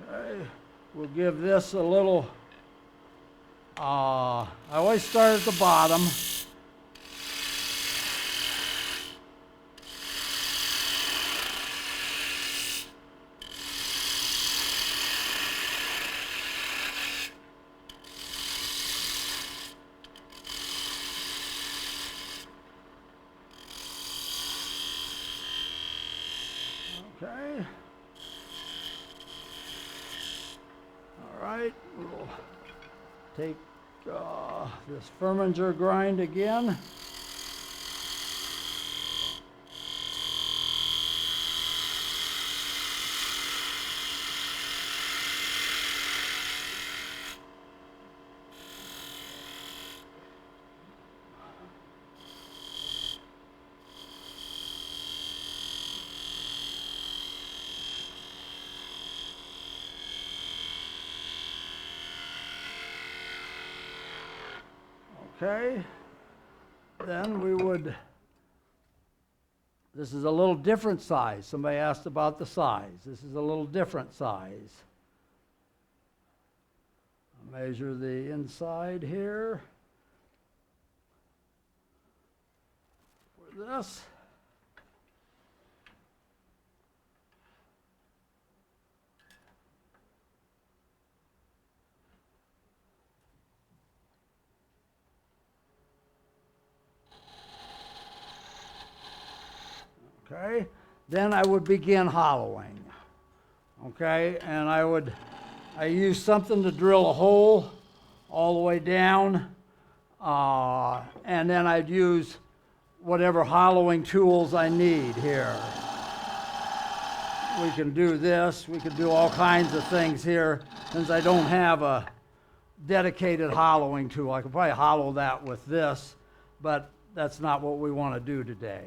B: Okay, we'll give this a little, I always start at the bottom. Okay. All right, we'll take this Firminger grind again. Okay, then we would, this is a little different size. Somebody asked about the size. This is a little different size. I'll measure the inside here for this. Okay, then I would begin hollowing. Okay, and I use something to drill a hole all the way down, and then I'd use whatever hollowing tools I need here. We can do this, we can do all kinds of things here. Since I don't have a dedicated hollowing tool, I could probably hollow that with this, but that's not what we want to do today.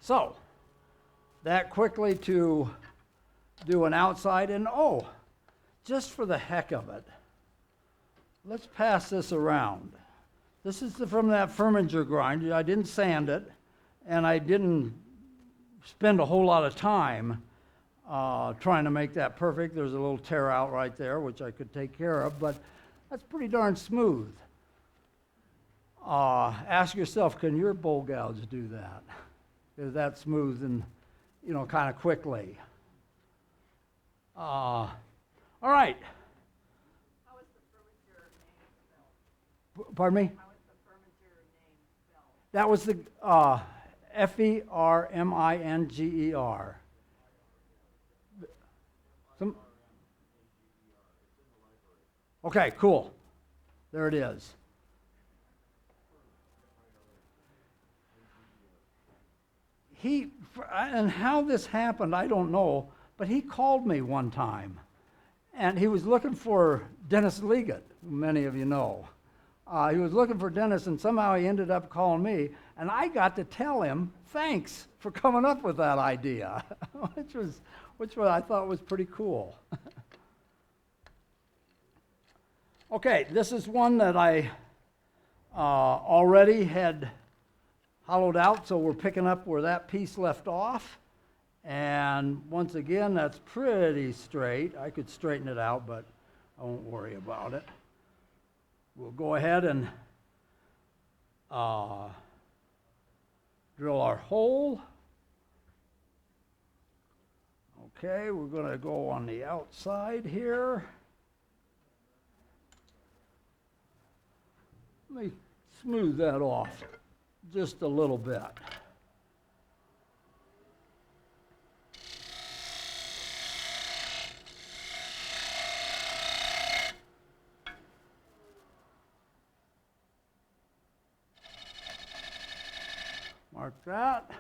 B: So, that quickly to do an outside, and oh, just for the heck of it, let's pass this around. This is from that Furminger grind. I didn't sand it, and I didn't spend a whole lot of time trying to make that perfect. There's a little tear out right there, which I could take care of, but that's pretty darn smooth. Ask yourself, can your bowl gouge do that? Is that smooth and, kind of quickly? All right.
D: How is the Furminger name spelled?
B: Pardon me?
D: How is the Furminger name spelled?
B: That was the Ferminger. Okay, cool. There it is. And how this happened, I don't know, but he called me one time, and he was looking for Dennis Liggett, who many of you know. He was looking for Dennis, and somehow he ended up calling me, and I got to tell him, thanks for coming up with that idea, which I thought was pretty cool. Okay, this is one that I already had hollowed out, so we're picking up where that piece left off. And once again, that's pretty straight. I could straighten it out, but I won't worry about it. We'll go ahead and drill our hole. Okay, we're going to go on the outside here. Let me smooth that off just a little bit. Mark that.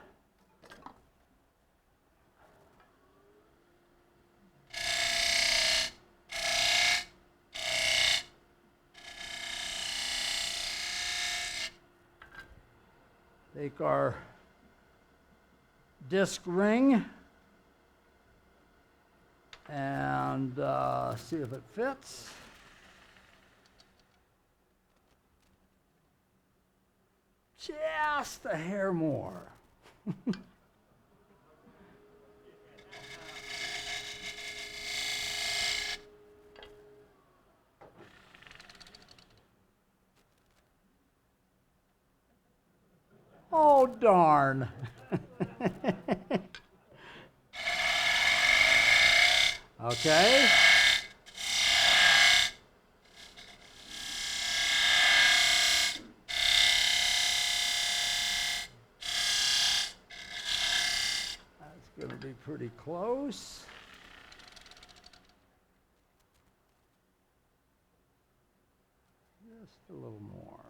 B: Take our disc ring and see if it fits. Just a hair more. Oh, darn. Okay. That's going to be pretty close. Just a little more.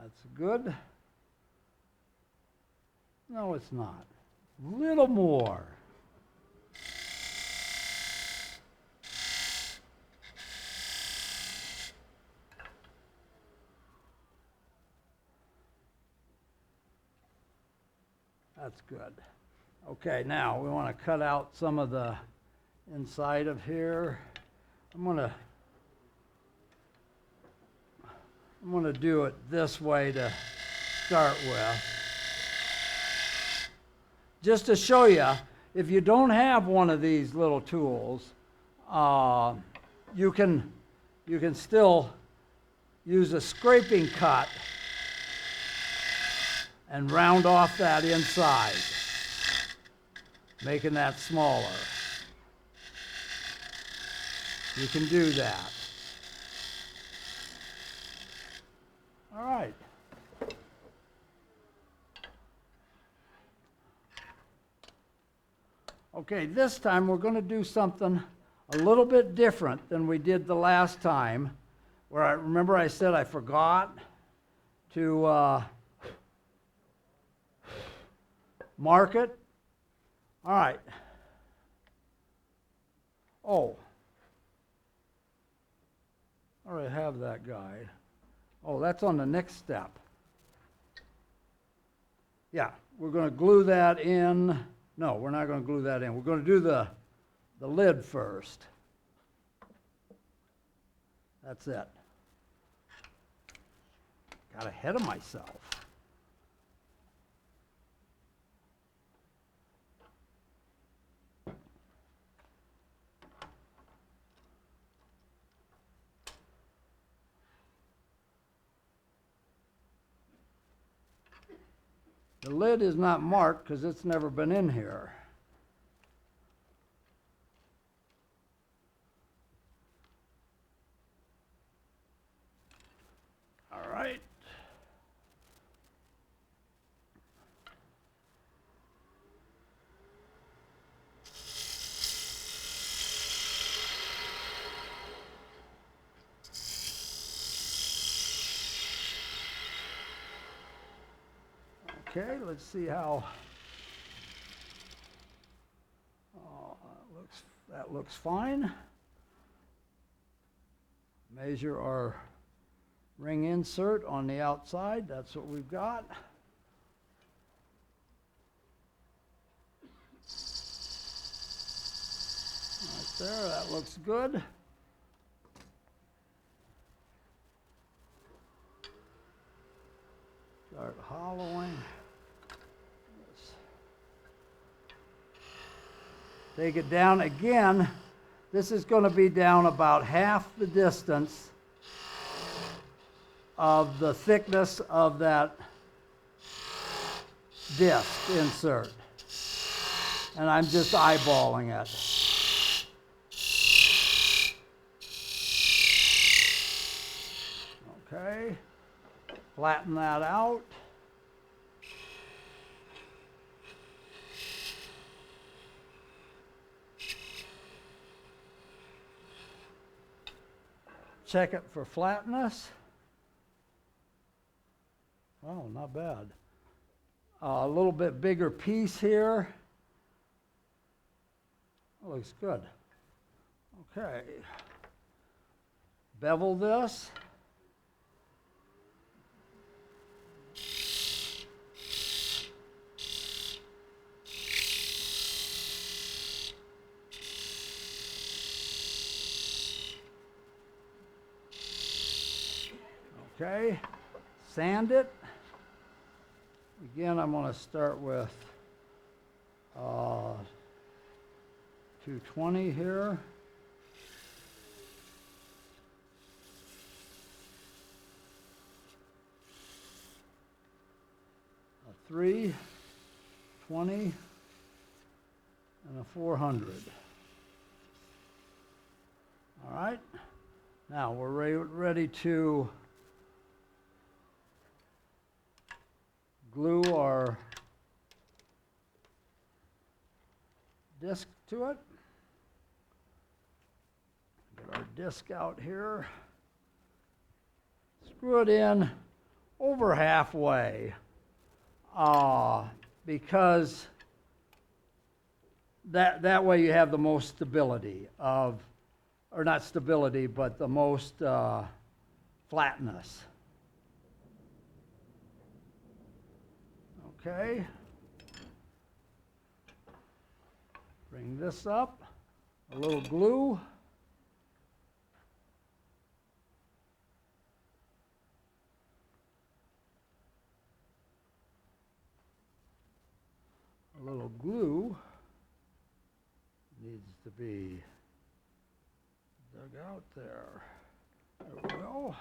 B: That's good. No, it's not. A little more. That's good. Okay, now we want to cut out some of the inside of here. I'm going to do it this way to start with. Just to show you, if you don't have one of these little tools, you can still use a scraping cut and round off that inside, making that smaller. You can do that. All right. Okay, this time we're going to do something a little bit different than we did the last time, where I remember I said I forgot to mark it. All right. Oh, I already have that guide. Oh, that's on the next step. Yeah, we're going to glue that in. No, we're not going to glue that in. We're going to do the lid first. That's it. Got ahead of myself. The lid is not marked because it's never been in here. All right. Okay, let's see how that looks fine. Measure our ring insert on the outside. That's what we've got. Right there, that looks good. Start hollowing. Take it down again. This is going to be down about half the distance of the thickness of that disc insert. And I'm just eyeballing it. Okay. Flatten that out. Check it for flatness. Oh, not bad. A little bit bigger piece here. That looks good. Okay. Bevel this. Okay, sand it. Again, I'm going to start with 220 here. A 320 and a 400. All right, now we're ready to glue our disc to it. Get our disc out here. Screw it in over halfway because that way you have the most stability of, or not stability, but the most flatness. Okay. Bring this up, a little glue. A little glue needs to be dug out there. There we go.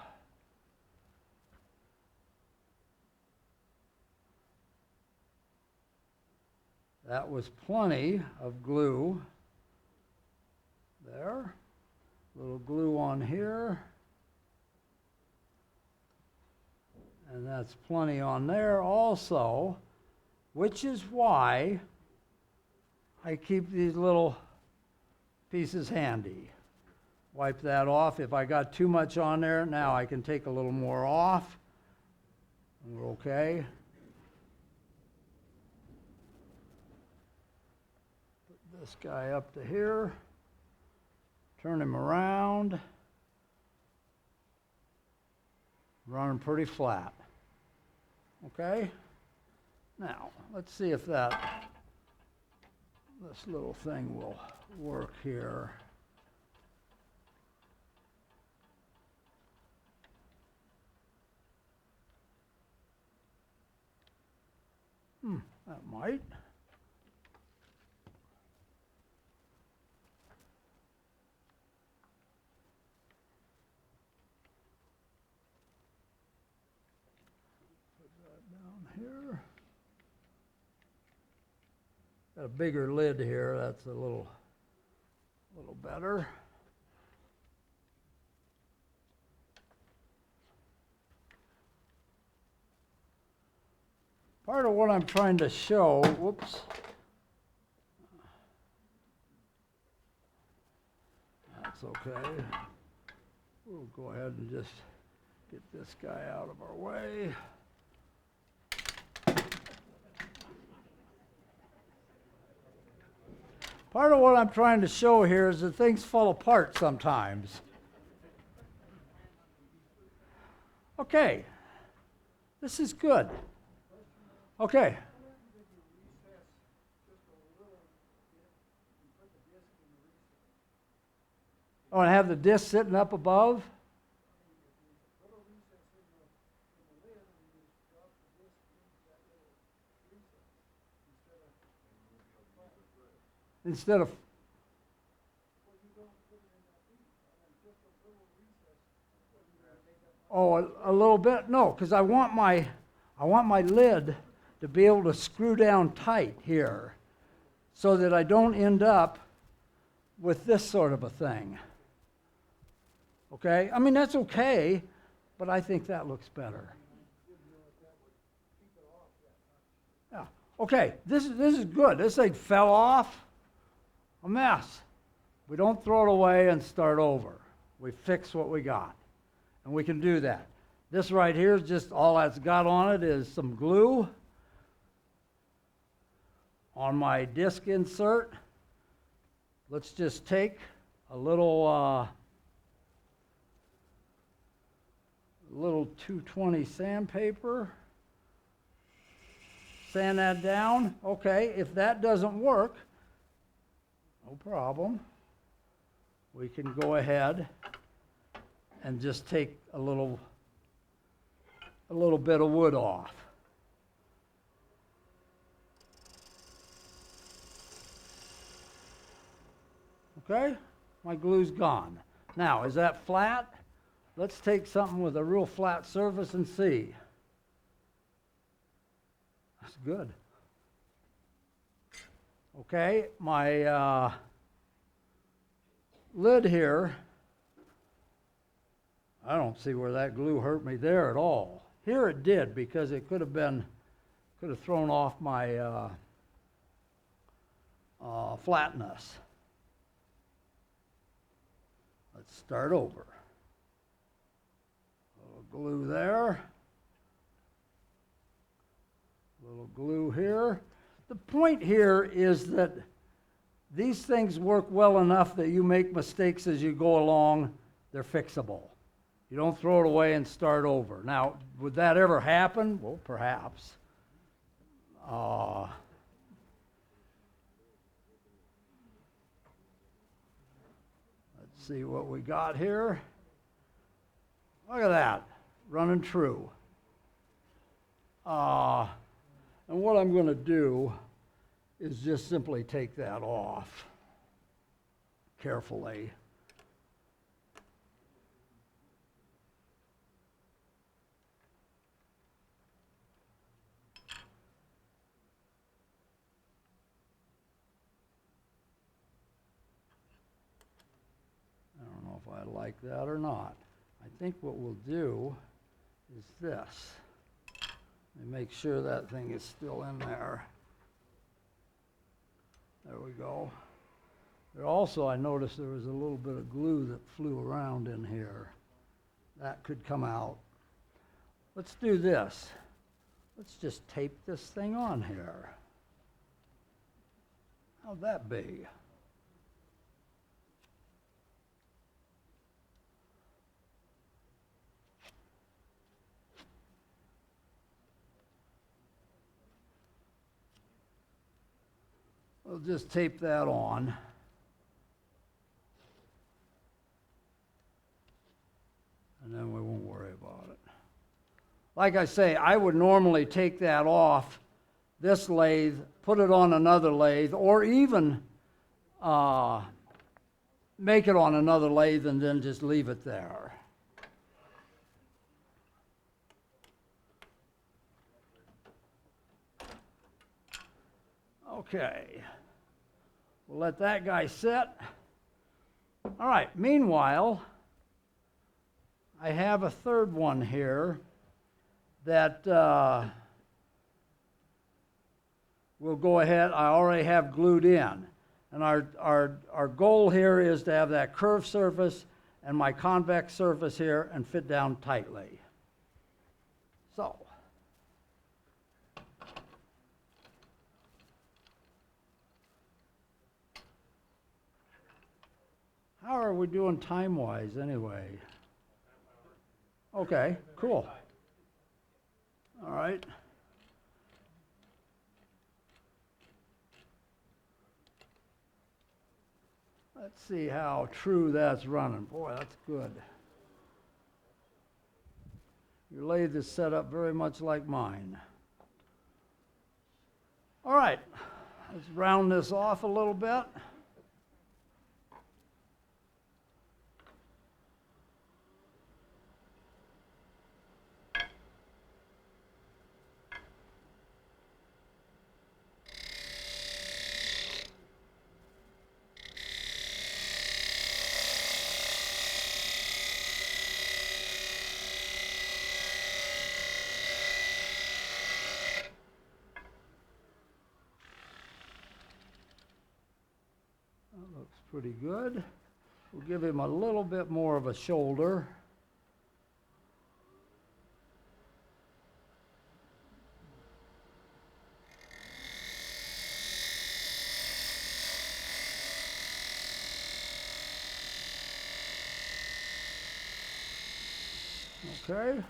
B: That was plenty of glue there. A little glue on here. And that's plenty on there also, which is why I keep these little pieces handy. Wipe that off. If I got too much on there, now I can take a little more off. And we're okay. Put this guy up to here. Turn him around. Run him pretty flat. Okay? Now, let's see if this little thing will work here. That might. Put that down here. Got a bigger lid here. That's a little better. Part of what I'm trying to show, whoops. That's okay. We'll go ahead and just get this guy out of our way. Part of what I'm trying to show here is that things fall apart sometimes. Okay, this is good. Okay. Oh, and have the disc sitting up above? Instead of a little bit? No, because I want my lid to be able to screw down tight here so that I don't end up with this sort of a thing. Okay? I mean, that's okay, but I think that looks better. Yeah. Okay, this is good. This thing fell off. A mess. We don't throw it away and start over. We fix what we got. And we can do that. This right here is just all that's got on it is some glue on my disc insert. Let's just take a little 220 sandpaper, sand that down. Okay, if that doesn't work, no problem. We can go ahead and just take a little bit of wood off. Okay, my glue's gone. Now, is that flat? Let's take something with a real flat surface and see. That's good. Okay, my lid here, I don't see where that glue hurt me there at all. Here it did because it could have thrown off my flatness. Let's start over. A little glue there. A little glue here. The point here is that these things work well enough that you make mistakes as you go along. They're fixable. You don't throw it away and start over. Now, would that ever happen? Well, perhaps. Let's see what we got here. Look at that, running true. And what I'm going to do is just simply take that off carefully. I don't know if I like that or not. I think what we'll do is this. Let me make sure that thing is still in there. There we go. There also, I noticed there was a little bit of glue that flew around in here. That could come out. Let's do this. Let's just tape this thing on here. How'd that be? We'll just tape that on. And then we won't worry about it. Like I say, I would normally take that off this lathe, put it on another lathe, or even make it on another lathe and then just leave it there. Okay, we'll let that guy sit. All right, meanwhile, I have a third one here that we'll go ahead, I already have glued in. And our goal here is to have that curved surface and my convex surface here and fit down tightly. So, how are we doing time-wise anyway? Okay, cool. All right. Let's see how true that's running. Boy, that's good. Your lathe is set up very much like mine. All right, let's round this off a little bit. Looks pretty good. We'll give him a little bit more of a shoulder. Okay.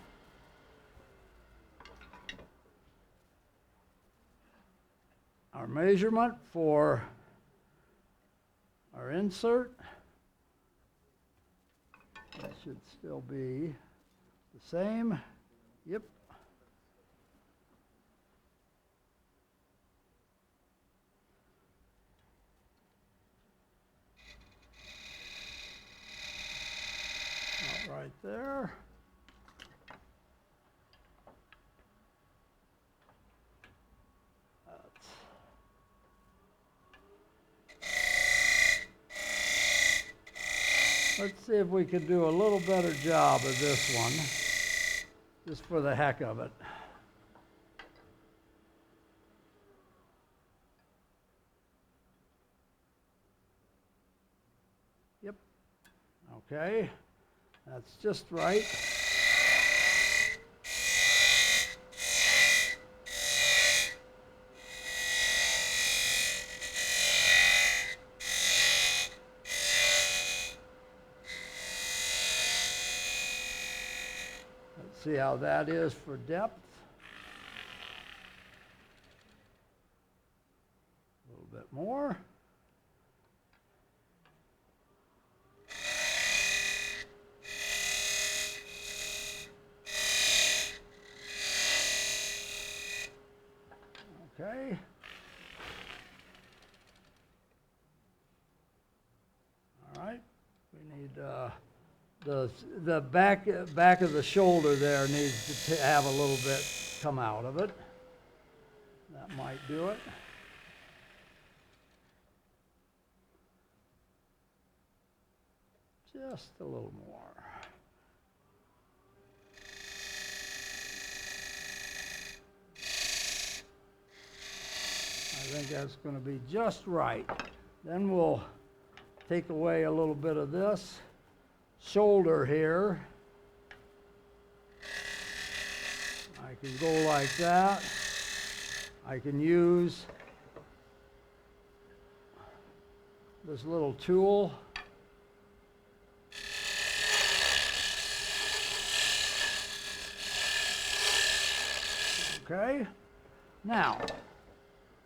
B: Our measurement for our insert, that should still be the same. Yep. Right there. Let's see if we can do a little better job of this one, just for the heck of it. Yep. Okay. That's just right. Let's see how that is for depth. A little bit more. Okay. All right. We need the back of the shoulder there needs to have a little bit come out of it. That might do it. Just a little more. I think that's going to be just right. Then we'll take away a little bit of this shoulder here. I can go like that. I can use this little tool. Okay, now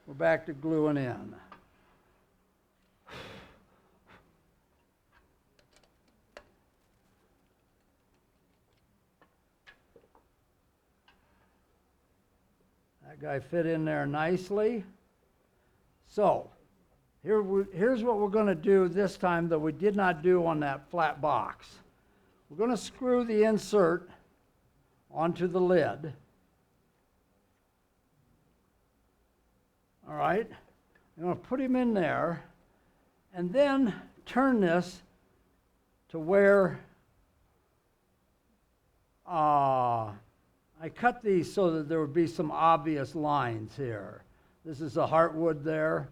B: we're back to gluing in. That guy fit in there nicely. So here's what we're going to do this time that we did not do on that flat box. We're going to screw the insert onto the lid. All right, I'm going to put him in there and then turn this to where I cut these so that there would be some obvious lines here. This is the heartwood there.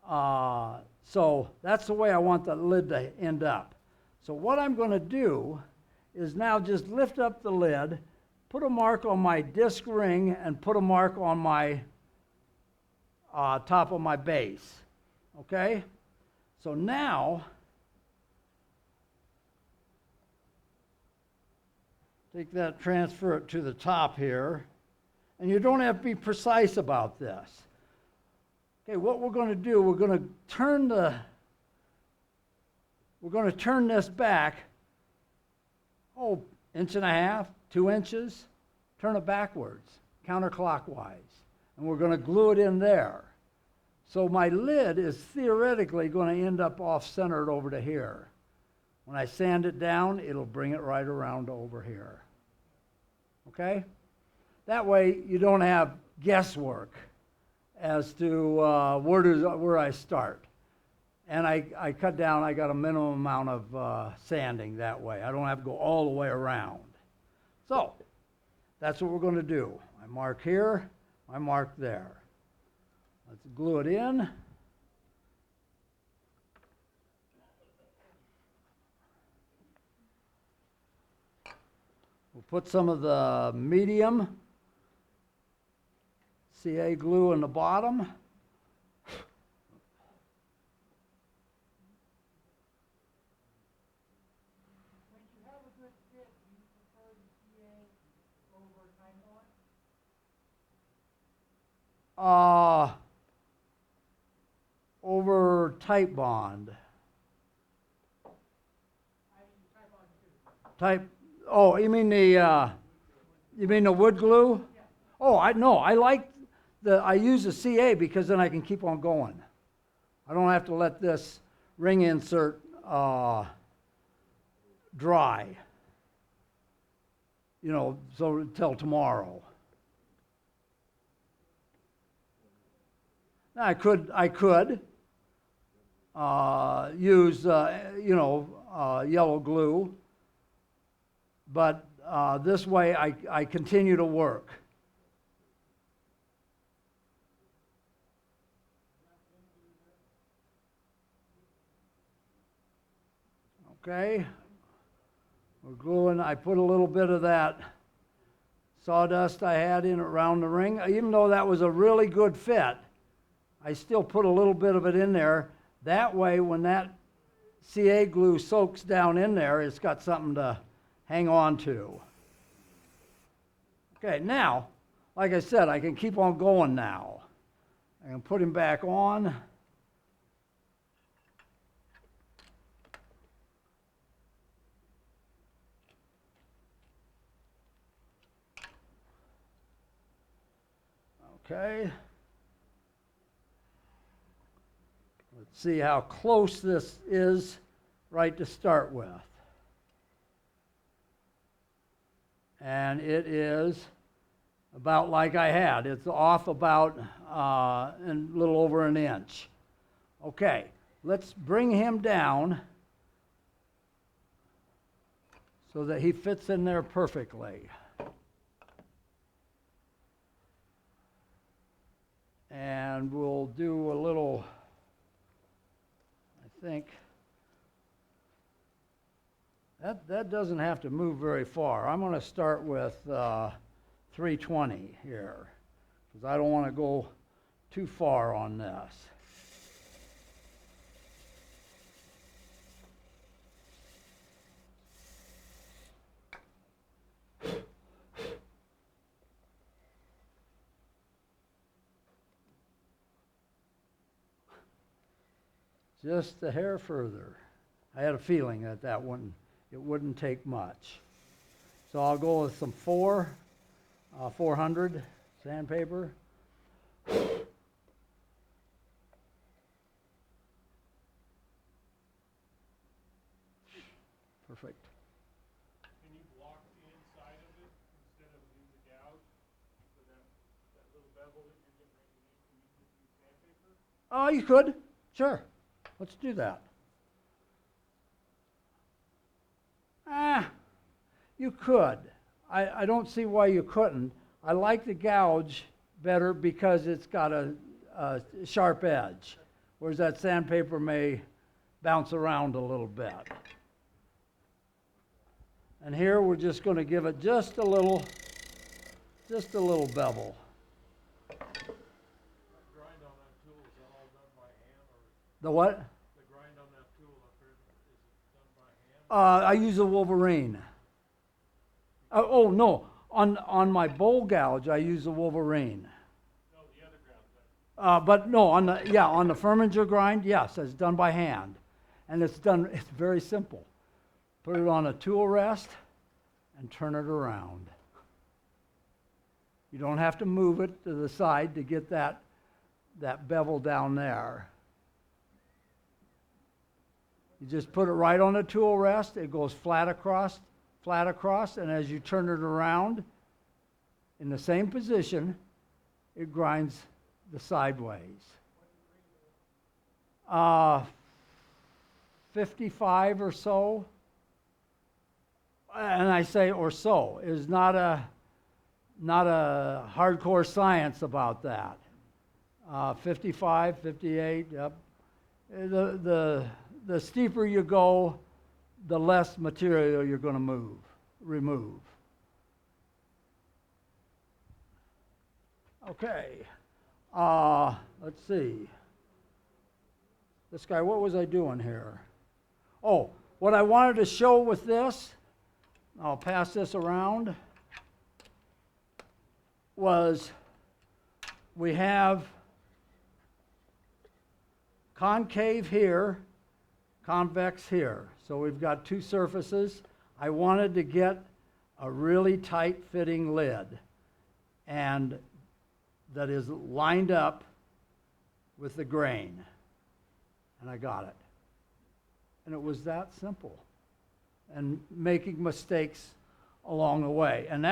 B: So that's the way I want the lid to end up. So what I'm going to do is now just lift up the lid, put a mark on my disc ring, and put a mark on my top of my base. Okay? So now, take that, transfer it to the top here. And you don't have to be precise about this. Okay, what we're going to do, we're going to turn this back, inch and a half, 2 inches, turn it backwards, counterclockwise. And we're going to glue it in there. So my lid is theoretically going to end up off-centered over to here. When I sand it down, it'll bring it right around over here. Okay? That way you don't have guesswork as to where I start. And I cut down, I got a minimum amount of sanding that way. I don't have to go all the way around. So that's what we're going to do. I mark here, I mark there. Let's glue it in. We'll put some of the medium CA glue in the bottom.
C: When you have a good fit, do you prefer the CA over Teflon?
B: Over Type Bond.
C: I use Teflon too.
B: Oh, you mean the wood glue?
C: Yeah.
B: Oh, I use the CA because then I can keep on going. I don't have to let this ring insert dry. So until tomorrow. Now I could use yellow glue, but this way I continue to work. Okay, we're gluing. I put a little bit of that sawdust I had in around the ring. Even though that was a really good fit, I still put a little bit of it in there. That way, when that CA glue soaks down in there, it's got something to hang on to. Okay, now, like I said, I can keep on going now. I can put him back on. Okay. Let's see how close this is right to start with. And it is about like I had. It's off about a little over an inch. Okay, let's bring him down so that he fits in there perfectly. And And we'll do a little, I think, that doesn't have to move very far. I'm going to start with 320 here, because I don't want to go too far on this. Just a hair further. I had a feeling that it wouldn't take much. So I'll go with some 400 sandpaper. Perfect.
C: Can you block the inside of it instead of use the gouge? So that little bevel that you're getting ready to make, can you just use sandpaper?
B: Oh, you could. Sure. Let's do that. You could. I don't see why you couldn't. I like the gouge better because it's got a sharp edge, whereas that sandpaper may bounce around a little bit. And here we're just going to give it just a little bevel.
C: Grind on that tool, is that all done by hand or
B: The what?
C: the grind on that tool up there, is it done by hand?
B: I use a Wolverine. Oh no, on my bowl gouge I use a Wolverine.
C: No, the other ground.
B: But no, on the Furminger grind, yes, it's done by hand, and it's very simple. Put it on a tool rest and turn it around. You don't have to move it to the side to get that bevel down there. You just put it right on the tool rest. It goes flat across, and as you turn it around in the same position, it grinds the sideways. 55 or so, and I say or so, is not a hardcore science about that. 55, 58, yep. The steeper you go, the less material you're going to remove. Okay, let's see. This guy, what was I doing here? Oh, what I wanted to show with this, I'll pass this around, was we have concave here, convex here. So we've got two surfaces. I wanted to get a really tight fitting lid and that is lined up with the grain. And I got it. And it was that simple. And making mistakes along the way. And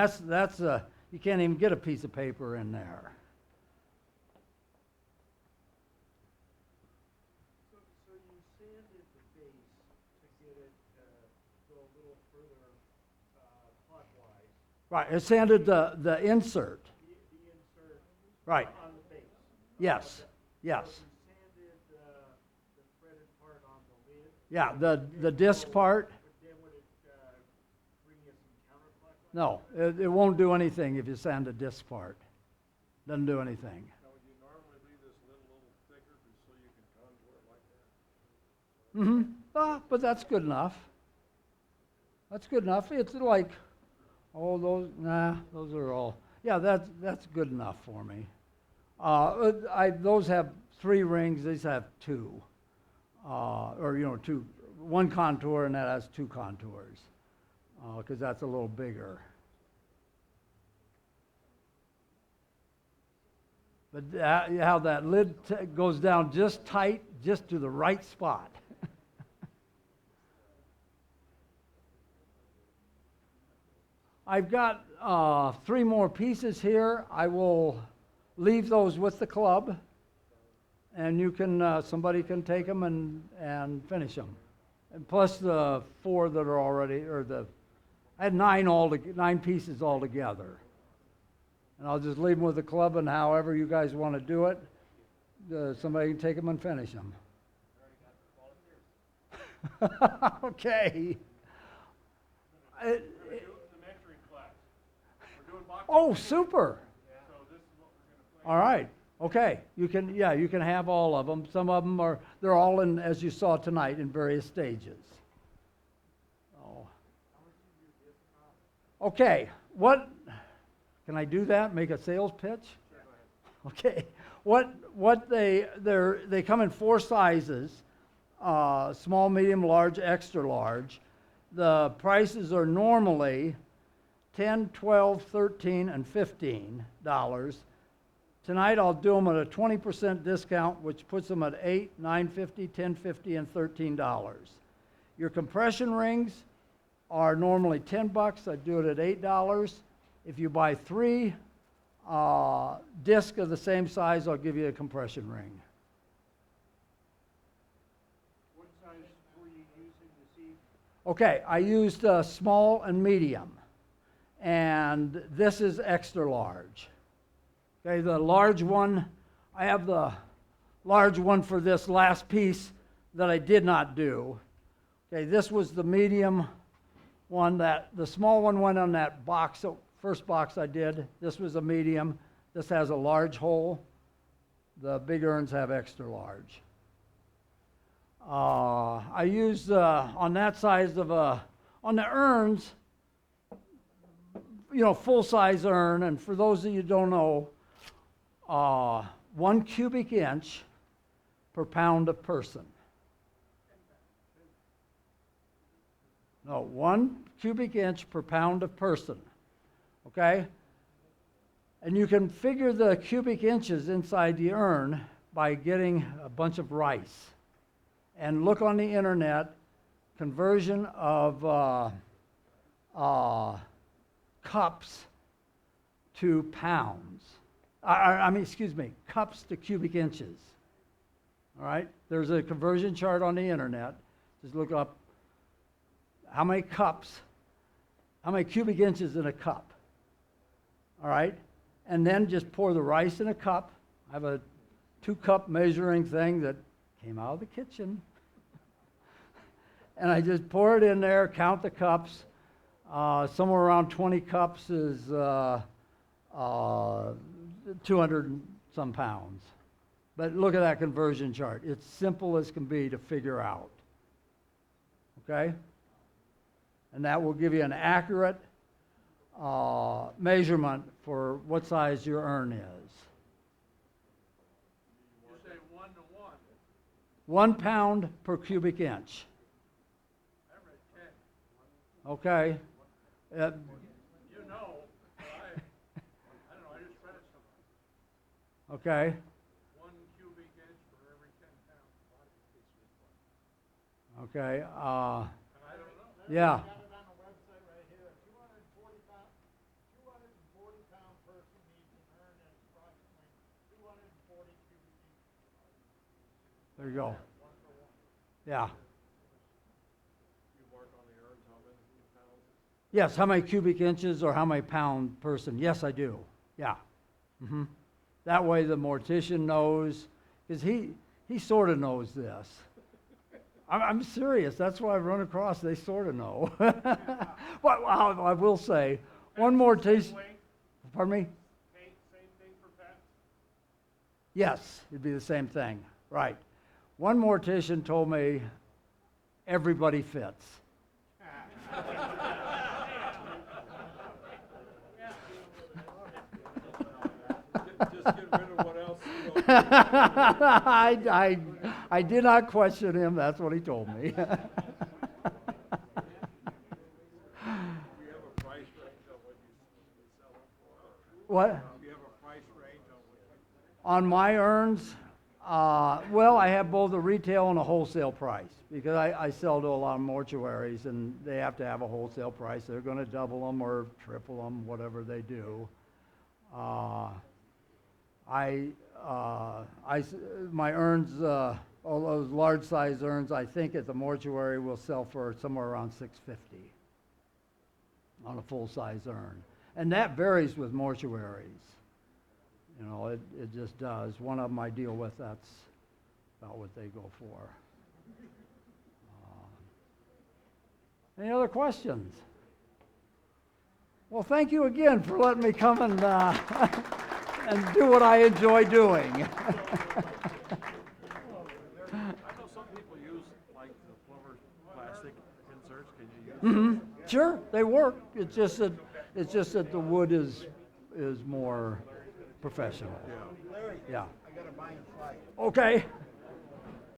B: you can't even get a piece of paper in there.
C: So you sanded the base to get it go a little further clockwise.
B: Right, it sanded the insert.
C: The insert
B: Right,
C: on the base.
B: yes, yes.
C: You sanded the threaded part on the lid.
B: Yeah, the disc part,
C: But then would it bring you some counterclockwise?
B: no, it won't do anything if you sand the disc part. Doesn't do anything.
C: Now, would you normally leave this lid a little thicker just so you can contour it like that?
B: But that's good enough. That's good enough. It's like, those are all, yeah, that's good enough for me. Those have 3 rings, these have 2. Two, 1 contour and that has 2 contours, because that's a little bigger. But how that lid goes down just tight, just to the right spot. I've got 3 more pieces here. I will leave those with the club, and you can somebody can take them and finish them. And plus the 4 that are already, I had 9 pieces altogether. And I'll just leave them with the club, and however you guys want to do it, Somebody can take them and finish them. Okay.
C: We're gonna do elementary class. We're doing box.
B: Oh, super.
C: So this is what we're gonna play.
B: All right. Okay. You can have all of them. Some of them they're all in, as you saw tonight, in various stages. Oh. Okay. Can I do that? Make a sales pitch? Okay. They come in 4 sizes, small, medium, large, extra large. The prices are normally $10, $12, $13, and $15. Tonight I'll do them at a 20% discount, which puts them at $8, $9.50, $10.50, and $13. Your compression rings are normally $10. I do it at $8. If you buy 3 discs of the same size, I'll give you a compression ring.
C: What size were you using to see?
B: Okay, I used small and medium, and this is extra large. Okay, the large one, I have the large one for this last piece that I did not do. Okay, this was the medium one. The small one went on that box, so first box I did. This was a medium. This has a large hole. The big urns have extra large. I used on that size of on the urns, full size urn, and for those of you who don't know, 1 cubic inch per pound of person. No, 1 cubic inch per pound of person. Okay? And you can figure the cubic inches inside the urn by getting a bunch of rice. And look on the internet, conversion of cups to pounds. Cups to cubic inches. All right? There's a conversion chart on the internet. Just look up how many cubic inches in a cup. All right? And then just pour the rice in a cup. I have a 2-cup measuring thing that came out of the kitchen. And I just pour it in there, count the cups. Somewhere around 20 cups is 200 and some pounds. But look at that conversion chart. It's simple as can be to figure out. Okay? And that will give you an accurate measurement for what size your urn is.
C: You say 1 to 1.
B: 1 pound per cubic inch.
C: I read 10.
B: Okay.
C: You know, but I don't know, I just read it somewhere.
B: Okay.
C: 1 cubic inch for every 10 pounds.
B: Okay.
C: And I don't know.
B: Yeah.
C: Got it on the website right here. 240 pound person needs an urn that's approximately 240 cubic inches.
B: There you go.
C: 1 for 1.
B: Yeah.
C: You mark on the urns how many pounds?
B: Yes, how many cubic inches or how many pound person? Yes, I do. Yeah. That way the mortician knows, because he sort of knows this. I'm serious. That's why I've run across. They sort of know. But I will say, one mortician. Pardon me?
C: Same thing for pets?
B: Yes, it'd be the same thing. Right. One mortician told me everybody fits.
C: Just get rid of what else you don't.
B: I did not question him. That's what he told me.
C: We have a price range on what you sell them for.
B: What?
C: We have a price range on what you.
B: On my urns, well, I have both a retail and a wholesale price because I sell to a lot of mortuaries and they have to have a wholesale price. They're going to double them or triple them, whatever they do. My urns, all those large size urns, I think at the mortuary will sell for somewhere around $650 on a full size urn. And that varies with mortuaries. You know, it just does. One of them I deal with, that's about what they go for. Any other questions? Well, thank you again for letting me come and, and do what I enjoy doing.
E: I know some people use like the plumber's plastic inserts. Can you use those?
B: Sure, they work. It's just that the wood is more professional.
E: Yeah.
B: Yeah. Okay.